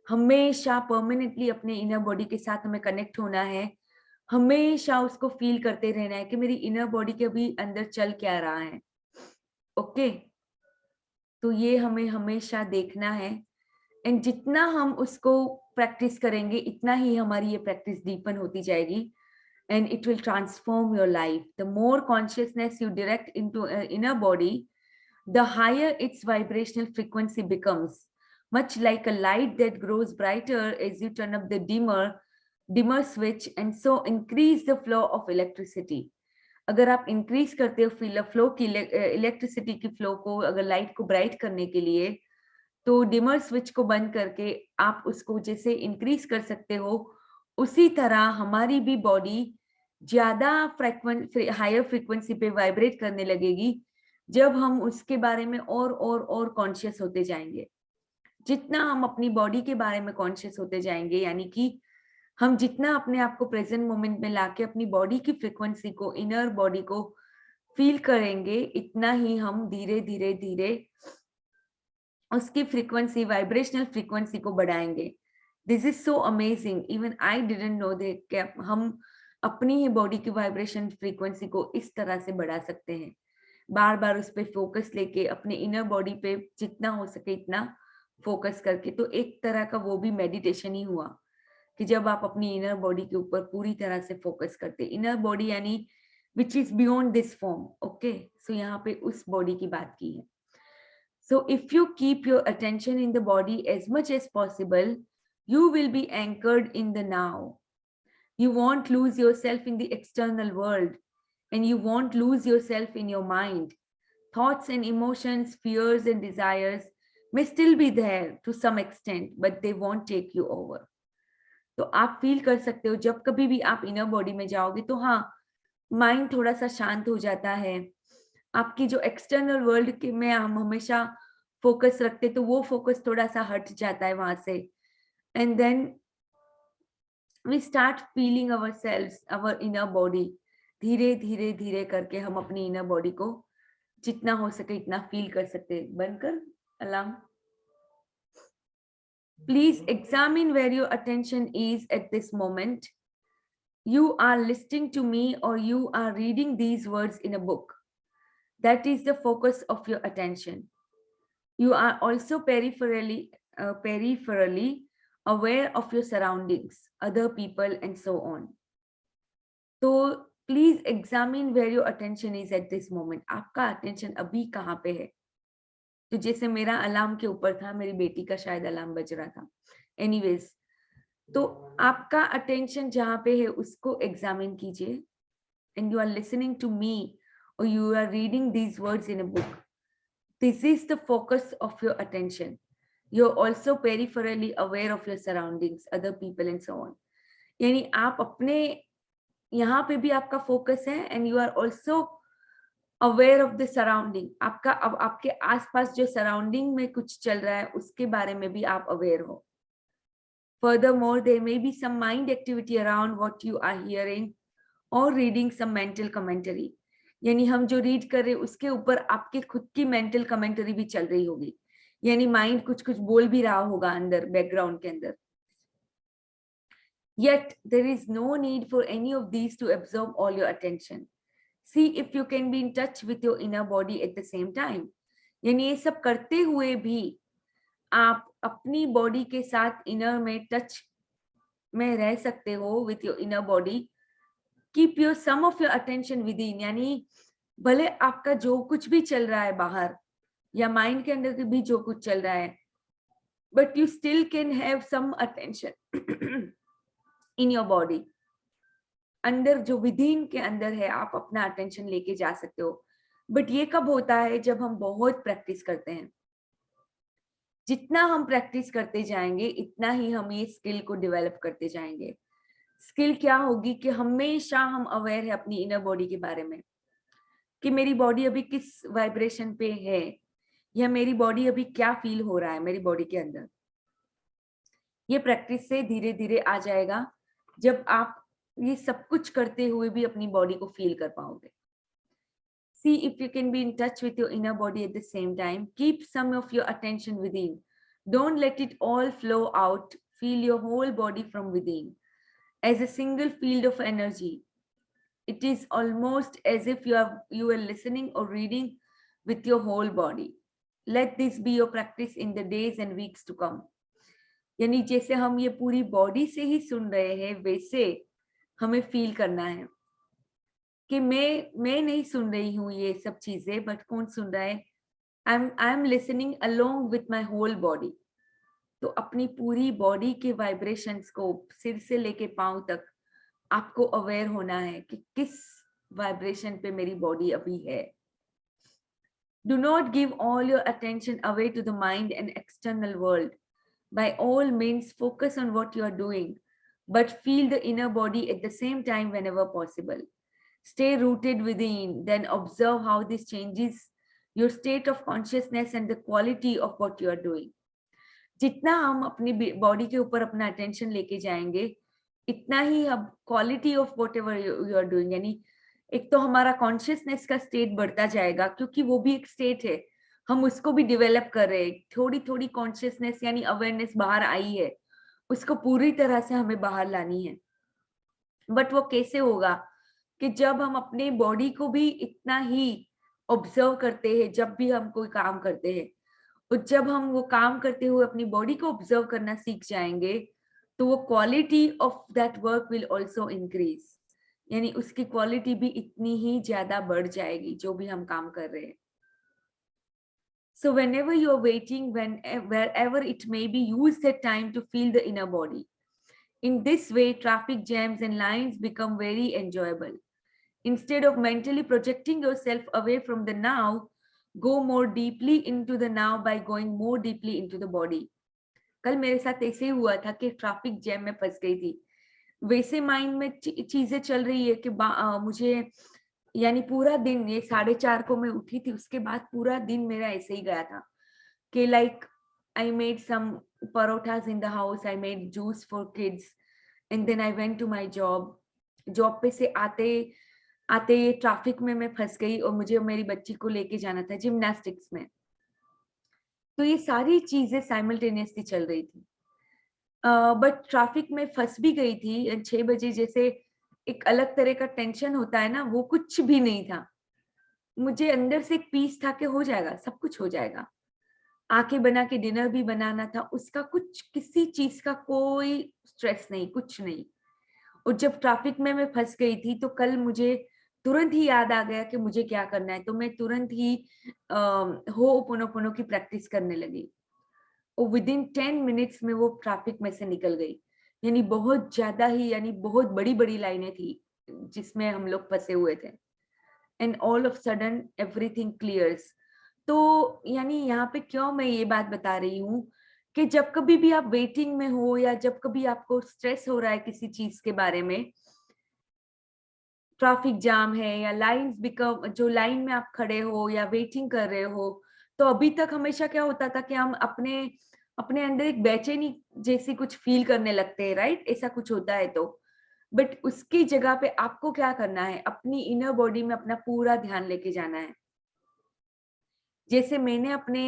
हमेशा परमानेंटली अपने इनर बॉडी के साथ हमें कनेक्ट होना है, हमेशा उसको फील करते रहना है कि मेरी इनर बॉडी के अभी अंदर चल क्या रहा है। ओके, तो ये हमें हमेशा देखना है, एंड जितना हम उसको प्रैक्टिस करेंगे इतना ही हमारी ये प्रैक्टिस डीपन होती जाएगी, and it will transform your life. The more consciousness you direct into an inner body, the higher its vibrational frequency becomes, much like a light that grows brighter as you turn up the dimmer switch, and so increase the flow of electricity. अगर आप increase करते हो flow की electricity की flow को, अगर light को bright करने के लिए, तो डिमर स्विच को बंद करके आप उसको जैसे इंक्रीज कर सकते हो, उसी तरह हमारी भी बॉडी ज्यादा हायर फ्रीक्वेंसी पे वाइब्रेट करने लगेगी जब हम उसके बारे में और कॉन्शियस होते जाएंगे। जितना हम अपनी बॉडी के बारे में कॉन्शियस होते जाएंगे, यानी कि हम जितना अपने आप को प्रेजेंट मोमेंट में लाके अपनी बॉडी की फ्रीक्वेंसी को, इनर बॉडी को फील करेंगे, इतना ही हम धीरे धीरे धीरे उसकी फ्रीक्वेंसी, वाइब्रेशनल फ्रीक्वेंसी को बढ़ाएंगे। This is so amazing, even I didn't know that कि हम अपनी ही बॉडी की वाइब्रेशन फ्रीक्वेंसी को इस तरह से बढ़ा सकते हैं, बार बार उस पर फोकस लेके, अपने इनर बॉडी पे जितना हो सके इतना फोकस करके। तो एक तरह का वो भी मेडिटेशन ही हुआ कि जब आप अपनी इनर बॉडी के ऊपर पूरी तरह से फोकस करते, इनर बॉडी यानी which is beyond this form. Okay, so यहाँ पे उस बॉडी की बात की है। So if you keep your attention in the body as much as possible, you will be anchored in the now. You won't lose yourself in the external world, and you won't lose yourself in your mind. Thoughts and emotions, fears and desires may still be there to some extent, but they won't take you over. तो आप feel कर सकते हो जब कभी भी आप inner body में जाओगे तो हाँ, माइंड थोड़ा सा शांत हो जाता है। आपकी जो एक्सटर्नल वर्ल्ड के में हम हमेशा फोकस रखते, तो वो फोकस थोड़ा सा हट जाता है वहां से, and then we start feeling ourselves, our inner body. धीरे धीरे धीरे करके हम अपनी इनर बॉडी को जितना हो सके इतना फील कर सकते। बनकर alarm, please examine where your attention is at this moment. You are listening to me or you are reading these words in a book. That is the focus of your attention. You are also peripherally aware of your surroundings, other people, and so on. So please examine where your attention is at this moment. आपका attention अभी कहाँ पे है? तो जैसे मेरा alarm के ऊपर था, मेरी बेटी का शायद अलार्म बज रहा था। Anyways, तो आपका अटेंशन जहां पे है उसको एग्जामिन कीजिए, and you are listening to me और you are reading these words in a book. This is the focus of your attention. You are also peripherally aware of your surroundings, other people and so on. यानी आप अपने यहाँ पे भी आपका focus है, and you are also aware of the surrounding. आपका अब आपके आसपास जो सराउंडिंग में कुछ चल रहा है उसके बारे में भी आप अवेयर हो। Furthermore, there may be some mind activity around what you are hearing or reading some mental commentary. यानी हम जो रीड कर रहे हैं उसके ऊपर आपके खुद की मेंटल कमेंटरी भी चल रही होगी, यानी माइंड कुछ कुछ बोल भी रहा होगा अंदर, बैकग्राउंड के अंदर। Yet there is no need for any of these to absorb all your attention. See if you can be in touch with your inner body at the same time. यानी ये सब करते हुए भी आप अपनी बॉडी के साथ इनर में टच में रह सकते हो, with your inner body. Keep your sum of your attention within, यानी भले आपका जो कुछ भी चल रहा है बाहर या माइंड के अंदर भी जो कुछ चल रहा है, but you still can have some attention in your body. अंदर जो विदिन के अंदर है आप अपना अटेंशन लेके जा सकते हो। बट ये कब होता है? जब हम बहुत प्रैक्टिस करते हैं। जितना हम प्रैक्टिस करते जाएंगे इतना ही हम ये स्किल को डेवलप करते जाएंगे। स्किल क्या होगी कि हमेशा हम अवेयर है अपनी इनर बॉडी के बारे में, कि मेरी बॉडी अभी किस वाइब्रेशन पे है, या मेरी बॉडी अभी क्या फील हो रहा है मेरी बॉडी के अंदर। ये प्रैक्टिस से धीरे धीरे आ जाएगा, जब आप ये सब कुछ करते हुए भी अपनी बॉडी को फील कर पाओगे। See if you can be in touch with your inner body at the same time. Keep some of your attention within. Don't let it all flow out. Feel your whole body from within as a single field of energy. It is almost as if you are listening or reading with your whole body. Let this be your practice in the days and weeks to come. यानी जैसे हम ये पूरी body से ही सुन रहे हैं वैसे हमें फील करना है कि मैं नहीं सुन रही हूँ ये सब चीजें, बट कौन सुन रहा है? I am listening along with my whole body. तो अपनी पूरी बॉडी के वाइब्रेशंस को सिर से लेके पांव तक आपको अवेयर होना है कि किस वाइब्रेशन पे मेरी बॉडी अभी है। Do not give all your attention away to the mind and external world. By all means, focus on what you are doing, but feel the inner body at the same time whenever possible. Stay rooted within, then observe how this changes your state of consciousness and the quality of what you are doing. जितना हम अपनी body के ऊपर अपना attention लेके जाएंगे, इतना ही अब quality of whatever you are doing, यानी एक तो हमारा कॉन्शियसनेस का स्टेट बढ़ता जाएगा, क्योंकि वो भी एक स्टेट है, हम उसको भी डेवलप कर रहे हैं। थोड़ी थोड़ी कॉन्शियसनेस यानी अवेयरनेस बाहर आई है, उसको पूरी तरह से हमें बाहर लानी है। बट वो कैसे होगा कि जब हम अपने बॉडी को भी इतना ही ऑब्जर्व करते हैं जब भी हम कोई काम करते हैं, और जब हम वो काम करते हुए अपनी बॉडी को ऑब्जर्व करना सीख जाएंगे, तो वो quality of that work will also increase, यानी उसकी क्वालिटी भी इतनी ही ज्यादा बढ़ जाएगी जो भी हम काम कर रहे हैं। So whenever you are waiting, wherever it may be, use that time to feel the inner body. In this way, traffic jams and lines become very enjoyable. Instead of mentally projecting yourself away from the now, go more deeply into the now by going more deeply into the body. कल मेरे साथ ऐसे ही हुआ था कि traffic jam में फंस गई थी। वैसे माइंड में चीजें चल रही है कि मुझे, यानी पूरा दिन, ये 4:30 को मैं उठी थी, उसके बाद पूरा दिन मेरा ऐसे ही गया था कि like I made some parathas in the house, I made juice for kids, and then I went to my job पे से आते आते ट्रैफिक में मैं फंस गई, और मुझे मेरी बच्ची को लेके जाना था जिम्नास्टिक्स में। तो ये सारी चीजें साइमल्टेनियसली चल रही थी, बट ट्रैफिक में फंस भी गई थी 6 बजे। जैसे एक अलग तरह का टेंशन होता है ना, वो कुछ भी नहीं था। मुझे अंदर से एक पीस था कि हो जाएगा, सब कुछ हो जाएगा। आके बना के डिनर भी बनाना था, उसका कुछ, किसी चीज का कोई स्ट्रेस नहीं, कुछ नहीं। और जब ट्रैफिक में मैं फंस गई थी, तो कल मुझे तुरंत ही याद आ गया कि मुझे क्या करना है, तो मैं तुरंत ही हो'ओपोनोपोनो की प्रैक्टिस करने लगी, और विदिन 10 मिनट्स में वो ट्रैफिक में से निकल गई। यानी बहुत ज्यादा ही, यानी बहुत बड़ी बड़ी लाइनें थी जिसमें हम लोग फंसे हुए थे, and all of sudden everything clears. तो यानी यहाँ पे क्यों मैं ये बात बता रही हूँ कि जब कभी भी आप वेटिंग में हो, या जब कभी आपको स्ट्रेस हो रहा है किसी चीज के बारे में, ट्रैफिक जाम है या लाइंस बिकम, जो लाइन में आप खड़े हो या वेटिंग कर रहे हो, तो अभी तक हमेशा क्या होता था कि हम अपने अपने अंदर एक बेचैनी जैसी कुछ फील करने लगते हैं, राइट? ऐसा कुछ होता है तो, बट उसकी जगह पे आपको क्या करना है, अपनी इनर बॉडी में अपना पूरा ध्यान लेके जाना है। जैसे मैंने अपने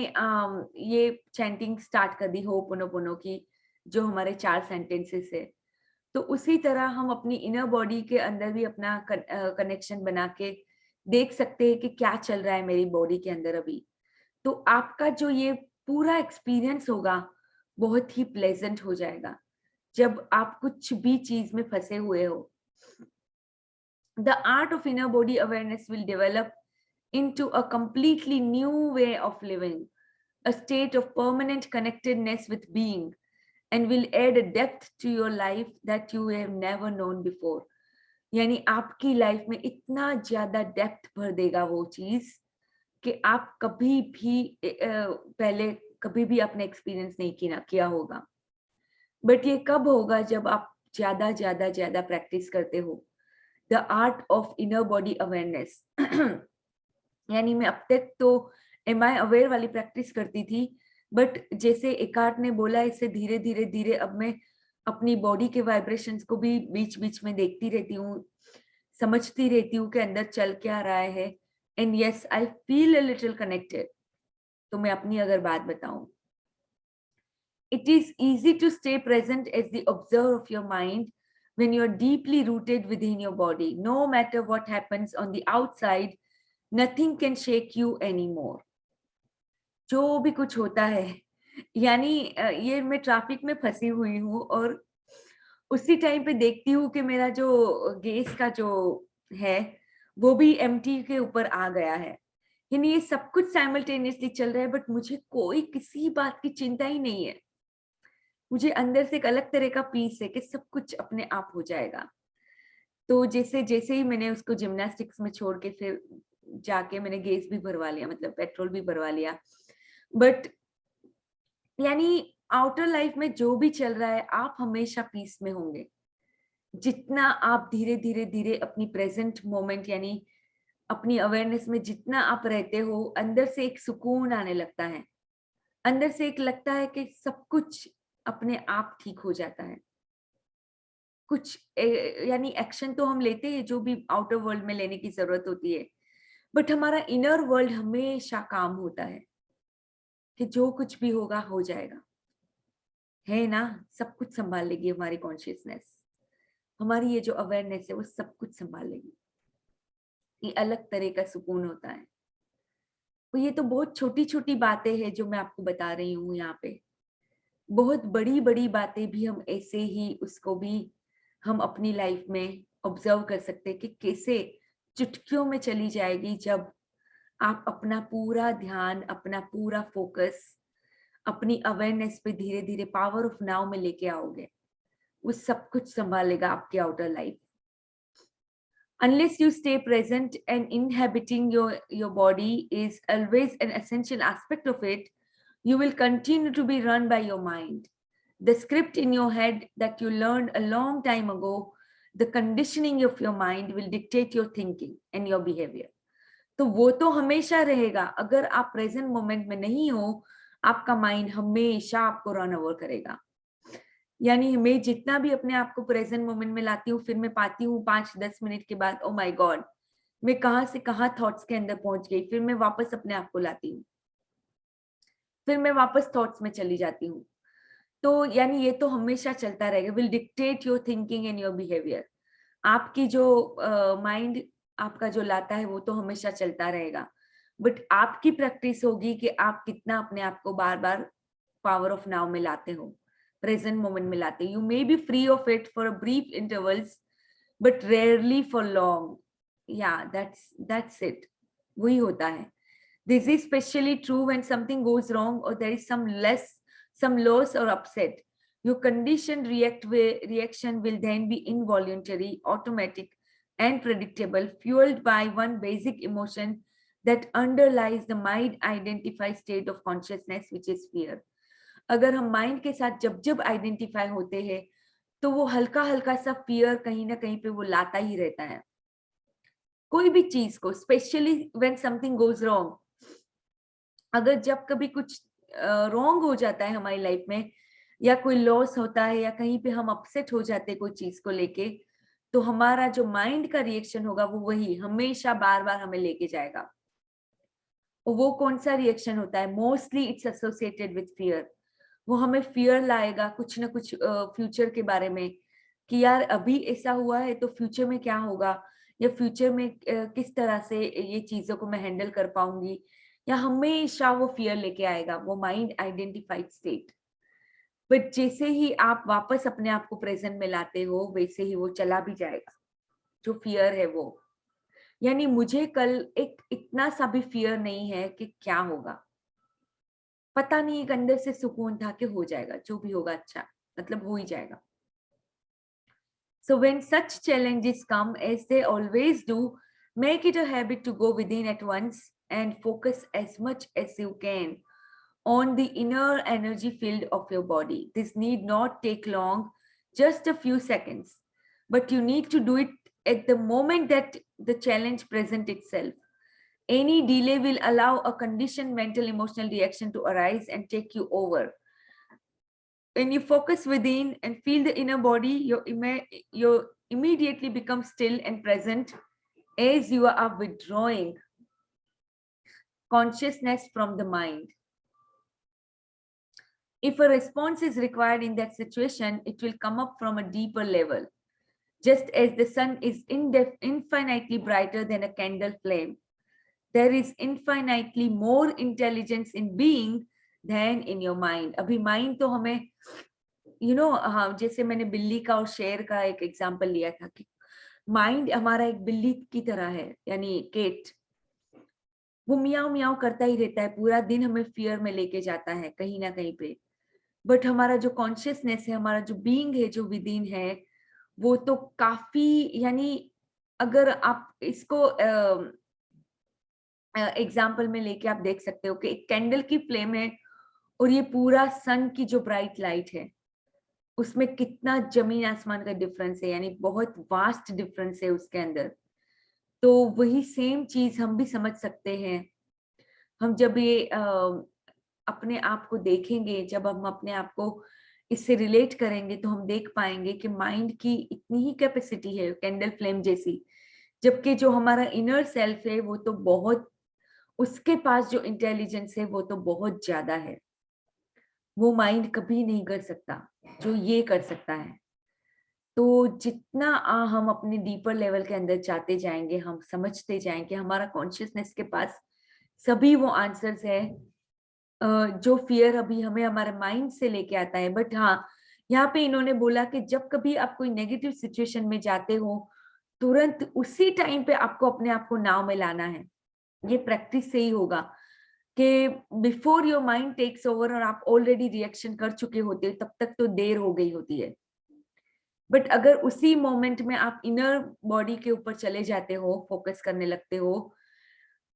ये चैंटिंग स्टार्ट कर दी हो'ओपोनोपोनो की, जो हमारे 4 सेंटेंसेस है, तो उसी तरह हम अपनी इनर बॉडी के अंदर भी अपना कनेक्शन बना के देख सकते हैं कि क्या चल रहा है मेरी बॉडी के अंदर अभी। तो आपका जो ये पूरा एक्सपीरियंस होगा बहुत ही प्लेजेंट हो जाएगा जब आप कुछ भी चीज में फंसे हुए हो। The art of inner body awareness will develop into a completely new way of living, a state of permanent connectedness with being, and will add a depth to your life that you have never known before. यानी आपकी life में इतना ज्यादा depth भर देगा वो चीज कि आप कभी भी पहले कभी भी आपने एक्सपीरियंस नहीं किया होगा। बट ये कब होगा? जब आप ज्यादा ज्यादा ज्यादा प्रैक्टिस करते हो the art of inner body awareness. यानी मैं अब तक तो एम आई अवेयर वाली प्रैक्टिस करती थी, बट जैसे एकार्ट ने बोला, इससे धीरे धीरे धीरे अब मैं अपनी बॉडी के वाइब्रेशंस को भी बीच बीच में देखती रहती हूँ, समझती रहती हूँ कि अंदर चल क्या रहा है, and yes I feel a little connected. तो मैं अपनी अगर बात बताऊं, it is easy to stay present as the observer of your mind when you are deeply rooted within your body. No matter what happens on the outside, nothing can shake you anymore. जो भी कुछ होता है, यानी ये मैं traffic में फंसी हुई हूँ और उसी टाइम पे देखती हूँ कि मेरा जो गैस का जो है वो भी एम्प्टी के ऊपर आ गया है। यानी ये सब कुछ साइमल्टेनियसली चल रहा है, बट मुझे कोई किसी बात की चिंता ही नहीं है। मुझे अंदर से एक अलग तरह का पीस है कि सब कुछ अपने आप हो जाएगा। तो जैसे जैसे ही मैंने उसको जिम्नास्टिक्स में छोड़ के फिर जाके मैंने गैस भी भरवा लिया, मतलब पेट्रोल भी भरवा लिया। बट यानी आउटर लाइफ में जो भी चल रहा है, आप हमेशा पीस में होंगे। जितना आप धीरे धीरे धीरे अपनी प्रेजेंट मोमेंट यानी अपनी अवेयरनेस में जितना आप रहते हो, अंदर से एक सुकून आने लगता है। अंदर से एक लगता है कि सब कुछ अपने आप ठीक हो जाता है। कुछ यानी एक्शन तो हम लेते हैं जो भी आउटर वर्ल्ड में लेने की जरूरत होती है, बट हमारा इनर वर्ल्ड हमेशा काम होता है कि जो कुछ भी होगा हो जाएगा, है ना। सब कुछ संभाल लेगी हमारी कॉन्शियसनेस, हमारी ये जो अवेयरनेस है वो सब कुछ संभाल लेगी। ये अलग तरह का सुकून होता है। तो ये तो बहुत छोटी छोटी बातें हैं जो मैं आपको बता रही हूँ यहाँ पे। बहुत बड़ी बड़ी बातें भी हम ऐसे ही उसको भी हम अपनी लाइफ में ऑब्जर्व कर सकते हैं कि कैसे चुटकियों में चली जाएगी जब आप अपना पूरा ध्यान, अपना पूरा फोकस अपनी अवेयरनेस पे धीरे धीरे पावर ऑफ नाउ में लेके आओगे। वो सब कुछ संभालेगा आपकी outer life. Unless you stay present and inhabiting your body is always an essential aspect of it, you will continue to be run by your mind. The script in your head that you learned a long time ago, the conditioning of your mind will dictate your thinking and your behavior. तो वो तो हमेशा रहेगा। अगर आप present moment में नहीं हो, आपका माइंड हमेशा आपको रन ओवर करेगा। यानी मैं जितना भी अपने आप को प्रेजेंट मोमेंट में लाती हूँ, फिर मैं पाती हूँ 5-10 मिनट के बाद, ओ माय गॉड, मैं कहाँ से कहाँ थॉट्स के अंदर पहुंच गई। फिर मैं वापस अपने आप को लाती हूँ, फिर मैं वापस थॉट्स में चली जाती हूँ। तो यानी ये तो हमेशा चलता रहेगा। Will dictate your thinking and your behaviour. आपकी जो माइंड आपका जो लाता है वो तो हमेशा चलता रहेगा, बट आपकी प्रैक्टिस होगी कि आप कितना अपने आप को बार बार पावर ऑफ नाउ में लाते हो, प्रेजेंट मोमेंट में लाते हो। You may be free of it for a brief intervals but rarely for long. Yeah that's it, वही होता है। This is specially true when something goes wrong और there is some loss or upset. Your conditioned reaction will then be involuntary, automatic, and predictable, fueled by one basic emotion that underlies the mind identified state of consciousness, which is fear. अगर हम mind के साथ जब जब identify होते हैं तो वो हल्का हल्का सा फियर कहीं ना कहीं पे वो लाता ही रहता है। कोई भी चीज को, specially when something goes wrong, अगर जब कभी कुछ रॉन्ग हो जाता है हमारी लाइफ में, या कोई लॉस होता है, या कहीं पे हम अपसेट हो जाते हैं कोई चीज को लेके, तो हमारा जो माइंड का रिएक्शन होगा वो वही हमेशा बार बार हमें लेके जाएगा। और वो कौन सा रिएक्शन होता है? Mostly it's associated with fear. वो हमें फियर लाएगा कुछ ना कुछ फ्यूचर के बारे में, कि यार अभी ऐसा हुआ है तो फ्यूचर में क्या होगा, या फ्यूचर में किस तरह से ये चीजों को मैं हैंडल कर पाऊंगी, या हमेशा वो फियर लेके आएगा, वो माइंड आइडेंटिफाइड स्टेट। बट जैसे ही आप वापस अपने आप को प्रेजेंट में लाते हो, वैसे ही वो चला भी जाएगा जो फियर है वो। यानी मुझे कल एक इतना सा भी फियर नहीं है कि क्या होगा, पता नहीं, एक अंदर से सुकून था कि हो जाएगा, जो भी होगा अच्छा, मतलब हो ही जाएगा। So when such challenges come, as they always do, make it a habit to go within at once and focus as much as you can on the inner energy field of your body. This need not take long, just a few seconds, but you need to do it at the moment that the challenge presents itself. Any delay will allow a conditioned mental emotional reaction to arise and take you over. When you focus within and feel the inner body, you immediately become still and present as you are withdrawing consciousness from the mind. If a response is required in that situation, it will come up from a deeper level. Just as the sun is infinitely brighter than a candle flame, there is infinitely more intelligence in being then in your mind. अभी mind तो हमें हाँ, जैसे मैंने बिल्ली का और शेर का एक एग्जांपल लिया था कि माइंड हमारा एक बिल्ली की तरह है, यानी केट, वो मियाओ मियाओ करता ही रहता है पूरा दिन, हमें फियर में लेके जाता है कहीं ना कहीं पे। बट हमारा जो कॉन्शियसनेस है, हमारा जो बीइंग है, जो विद इन है, वो तो काफी, यानी अगर आप इसको एग्जाम्पल में लेके आप देख सकते हो कि एक कैंडल की फ्लेम है और ये पूरा सन की जो ब्राइट लाइट है, उसमें कितना जमीन आसमान का डिफरेंस है, यानी बहुत वास्ट डिफरेंस है उसके अंदर। तो वही सेम चीज हम भी समझ सकते हैं। हम जब ये अपने आप को देखेंगे, जब हम अपने आप को इससे रिलेट करेंगे, तो हम देख पाएंगे कि माइंड की इतनी ही कैपेसिटी है कैंडल फ्लेम जैसी, जबकि जो हमारा इनर सेल्फ है वो तो बहुत, उसके पास जो इंटेलिजेंस है वो तो बहुत ज्यादा है। वो माइंड कभी नहीं कर सकता जो ये कर सकता है। तो जितना हम अपने डीपर लेवल के अंदर जाते जाएंगे, हम समझते जाएंगे हमारा कॉन्शियसनेस के पास सभी वो आंसर्स है जो फियर अभी हमें हमारे माइंड से लेके आता है। बट हाँ, यहाँ पे इन्होंने बोला कि जब कभी आप कोई नेगेटिव सिचुएशन में जाते हो, तुरंत उसी टाइम पे आपको अपने आप को नाव में लाना है। ये प्रैक्टिस से ही होगा कि before your mind takes over और आप ऑलरेडी रिएक्शन कर चुके होते हो, तब तक तो देर हो गई होती है। बट अगर उसी मोमेंट में आप इनर बॉडी के ऊपर चले जाते हो, फोकस करने लगते हो,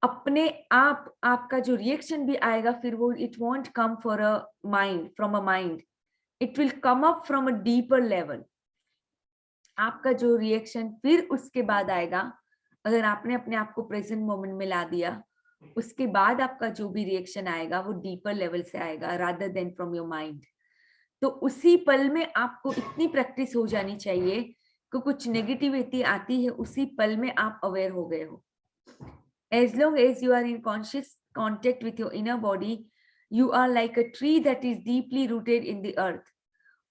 अपने आप आपका जो रिएक्शन भी आएगा, फिर वो it won't come for a mind, from a mind, it will come up from a deeper level. आपका जो रिएक्शन फिर उसके बाद आएगा, अगर आपने अपने आप को प्रेजेंट मोमेंट में ला दिया, उसके बाद आपका जो भी रिएक्शन आएगा वो डीपर लेवल से आएगा rather than from your mind. तो उसी पल में आपको इतनी प्रैक्टिस हो जानी चाहिए कि कुछ नेगेटिविटी आती है, उसी पल में आप अवेयर हो गए हो। As long as you are in conscious contact with your inner body, you are like a tree that is deeply rooted in the earth,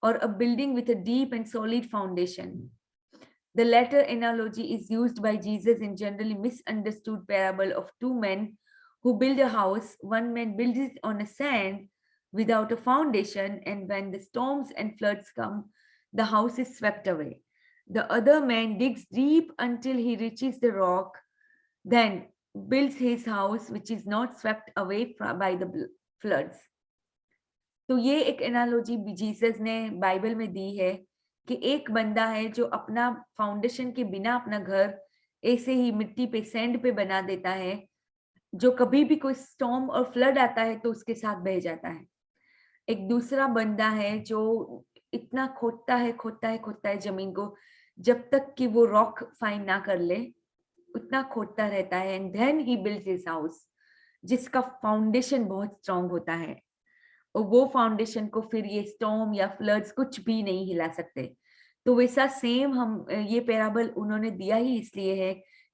or a building with a deep and solid foundation. The latter analogy is used by Jesus in generally misunderstood parable of two men who build a house. One man builds it on a sand without a foundation, and when the storms and floods come, the house is swept away. The other man digs deep until he reaches the rock, then builds his house, which is not swept away by the floods. तो ये एक analogy Jesus ने Bible में दी है कि एक बंदा है जो अपना फाउंडेशन के बिना अपना घर ऐसे ही मिट्टी पे, सैंड पे बना देता है, जो कभी भी कोई स्टॉर्म और फ्लड आता है तो उसके साथ बह जाता है। एक दूसरा बंदा है जो इतना खोदता है, खोदता है, खोदता है जमीन को, जब तक कि वो रॉक फाइंड ना कर ले, उतना खोदता रहता है, and then he builds his house, जिसका फाउंडेशन बहुत स्ट्रांग होता है, और वो फाउंडेशन को फिर ये स्टॉर्म या फ्लड्स कुछ भी नहीं हिला सकते। तो वैसा सेम हम, ये पैराबल उन्होंने दिया ही इसलिए है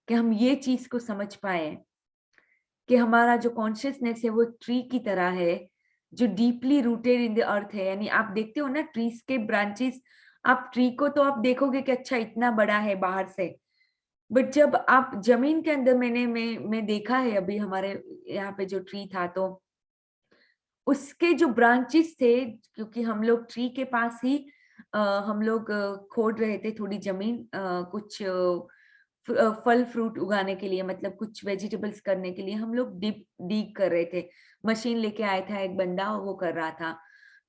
कि हम ये चीज को समझ पाए कि हमारा जो कॉन्शियसनेस है वो ट्री की तरह है जो deeply rooted in the earth है। यानी आप देखते हो ना ट्रीज के ब्रांचेस, आप ट्री को तो आप देखोगे कि अच्छा इतना बड़ा है बाहर से, बट जब आप जमीन के अंदर, मैं देखा है अभी हमारे यहाँ पे जो ट्री था, तो उसके जो ब्रांचेस थे, क्योंकि हम लोग ट्री के पास ही हम लोग खोद रहे थे थोड़ी जमीन, कुछ फल फ्रूट उगाने के लिए, मतलब कुछ वेजिटेबल्स करने के लिए हम लोग डीग कर रहे थे। मशीन लेके आया था एक बंदा, वो कर रहा था।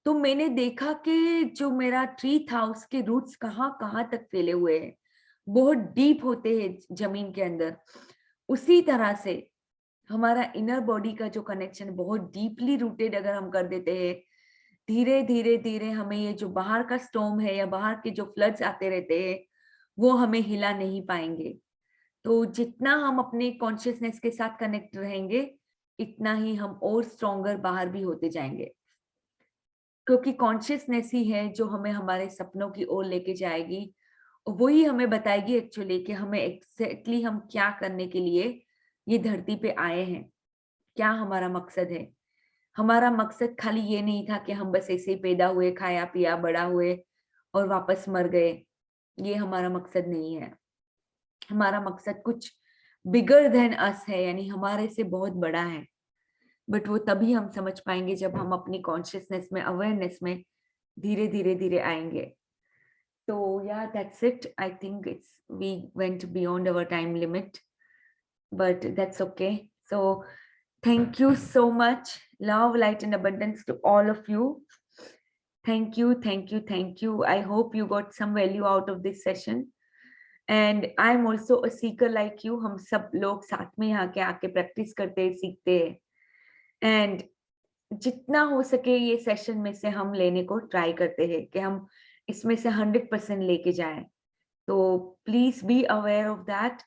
तो मैंने देखा कि जो मेरा ट्री था उसके रूट्स कहाँ कहाँ तक फैले हुए हैं, बहुत डीप होते हैं जमीन के अंदर। उसी तरह से हमारा इनर बॉडी का जो कनेक्शन बहुत डीपली रूटेड अगर हम कर देते हैं, धीरे धीरे धीरे हमें ये जो बाहर का स्टॉर्म है या बाहर के जो फ्लड्स आते रहते हैं वो हमें हिला नहीं पाएंगे। तो जितना हम अपने कॉन्शियसनेस के साथ कनेक्ट रहेंगे, इतना ही हम और स्ट्रॉन्गर बाहर भी होते जाएंगे, क्योंकि कॉन्शियसनेस ही है जो हमें हमारे सपनों की ओर लेके जाएगी, और वही हमें बताएगी एक्चुअली कि हमें एग्जैक्टली हम क्या करने के लिए ये धरती पे आए हैं, क्या हमारा मकसद है। हमारा मकसद खाली ये नहीं था कि हम बस ऐसे ही पैदा हुए, खाया पिया, बड़ा हुए और वापस मर गए, ये हमारा मकसद नहीं है। हमारा मकसद कुछ बिगर देन अस है, यानी हमारे से बहुत बड़ा है। बट वो तभी हम समझ पाएंगे जब हम अपनी कॉन्शियसनेस में, अवेयरनेस में धीरे धीरे धीरे आएंगे. तो yeah, that's it. I think we went beyond our time limit, but that's okay. So thank you so much. Love, light, and abundance to all of you. Thank you, thank you, thank you. I hope you got some value out of this session. And I'm also a seeker like you. हम सब लोग साथ में यहाँ के आके practice करते हैं, सीखते हैं. एंड जितना हो सके ये सेशन में से हम लेने को ट्राई करते हैं कि हम इसमें से 100% लेके जाएं. तो please be aware of that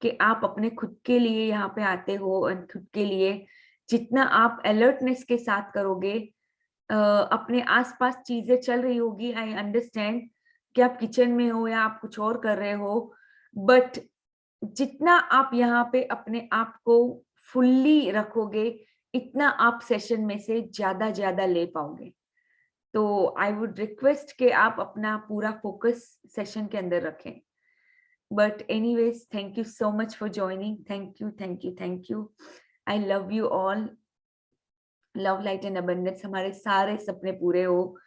कि आप अपने खुद के लिए यहाँ पे आते हो, और खुद के लिए जितना आप अलर्टनेस के साथ करोगे, अपने आसपास चीजें चल रही होगी. आई अंडरस्टैंड कि आप किचन में हो या आप कुछ और कर रहे हो, बट जितना आप यहाँ पे अपने आप को फुल्ली रखोगे, इतना आप सेशन में से ज्यादा ले पाओगे. तो आई वुड रिक्वेस्ट कि आप अपना पूरा फोकस सेशन के अंदर रखें. But anyways, thank you so much for joining. Thank you, thank you, thank you. I love you all. Love, light and abundance. हमारे सारे सपने पूरे हो,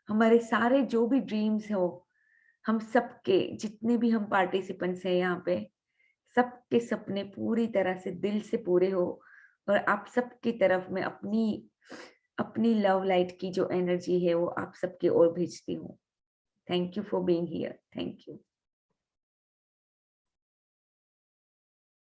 हमारे सारे जो भी ड्रीम्स हो, हम सबके जितने भी हम पार्टिसिपेंट्स हैं यहाँ पे, सबके सपने पूरी तरह से दिल से पूरे हो. और आप सबकी तरफ में अपनी लव लाइट की जो एनर्जी है वो आप सबके ओर भेजती हूँ. Thank you for being here. Thank you.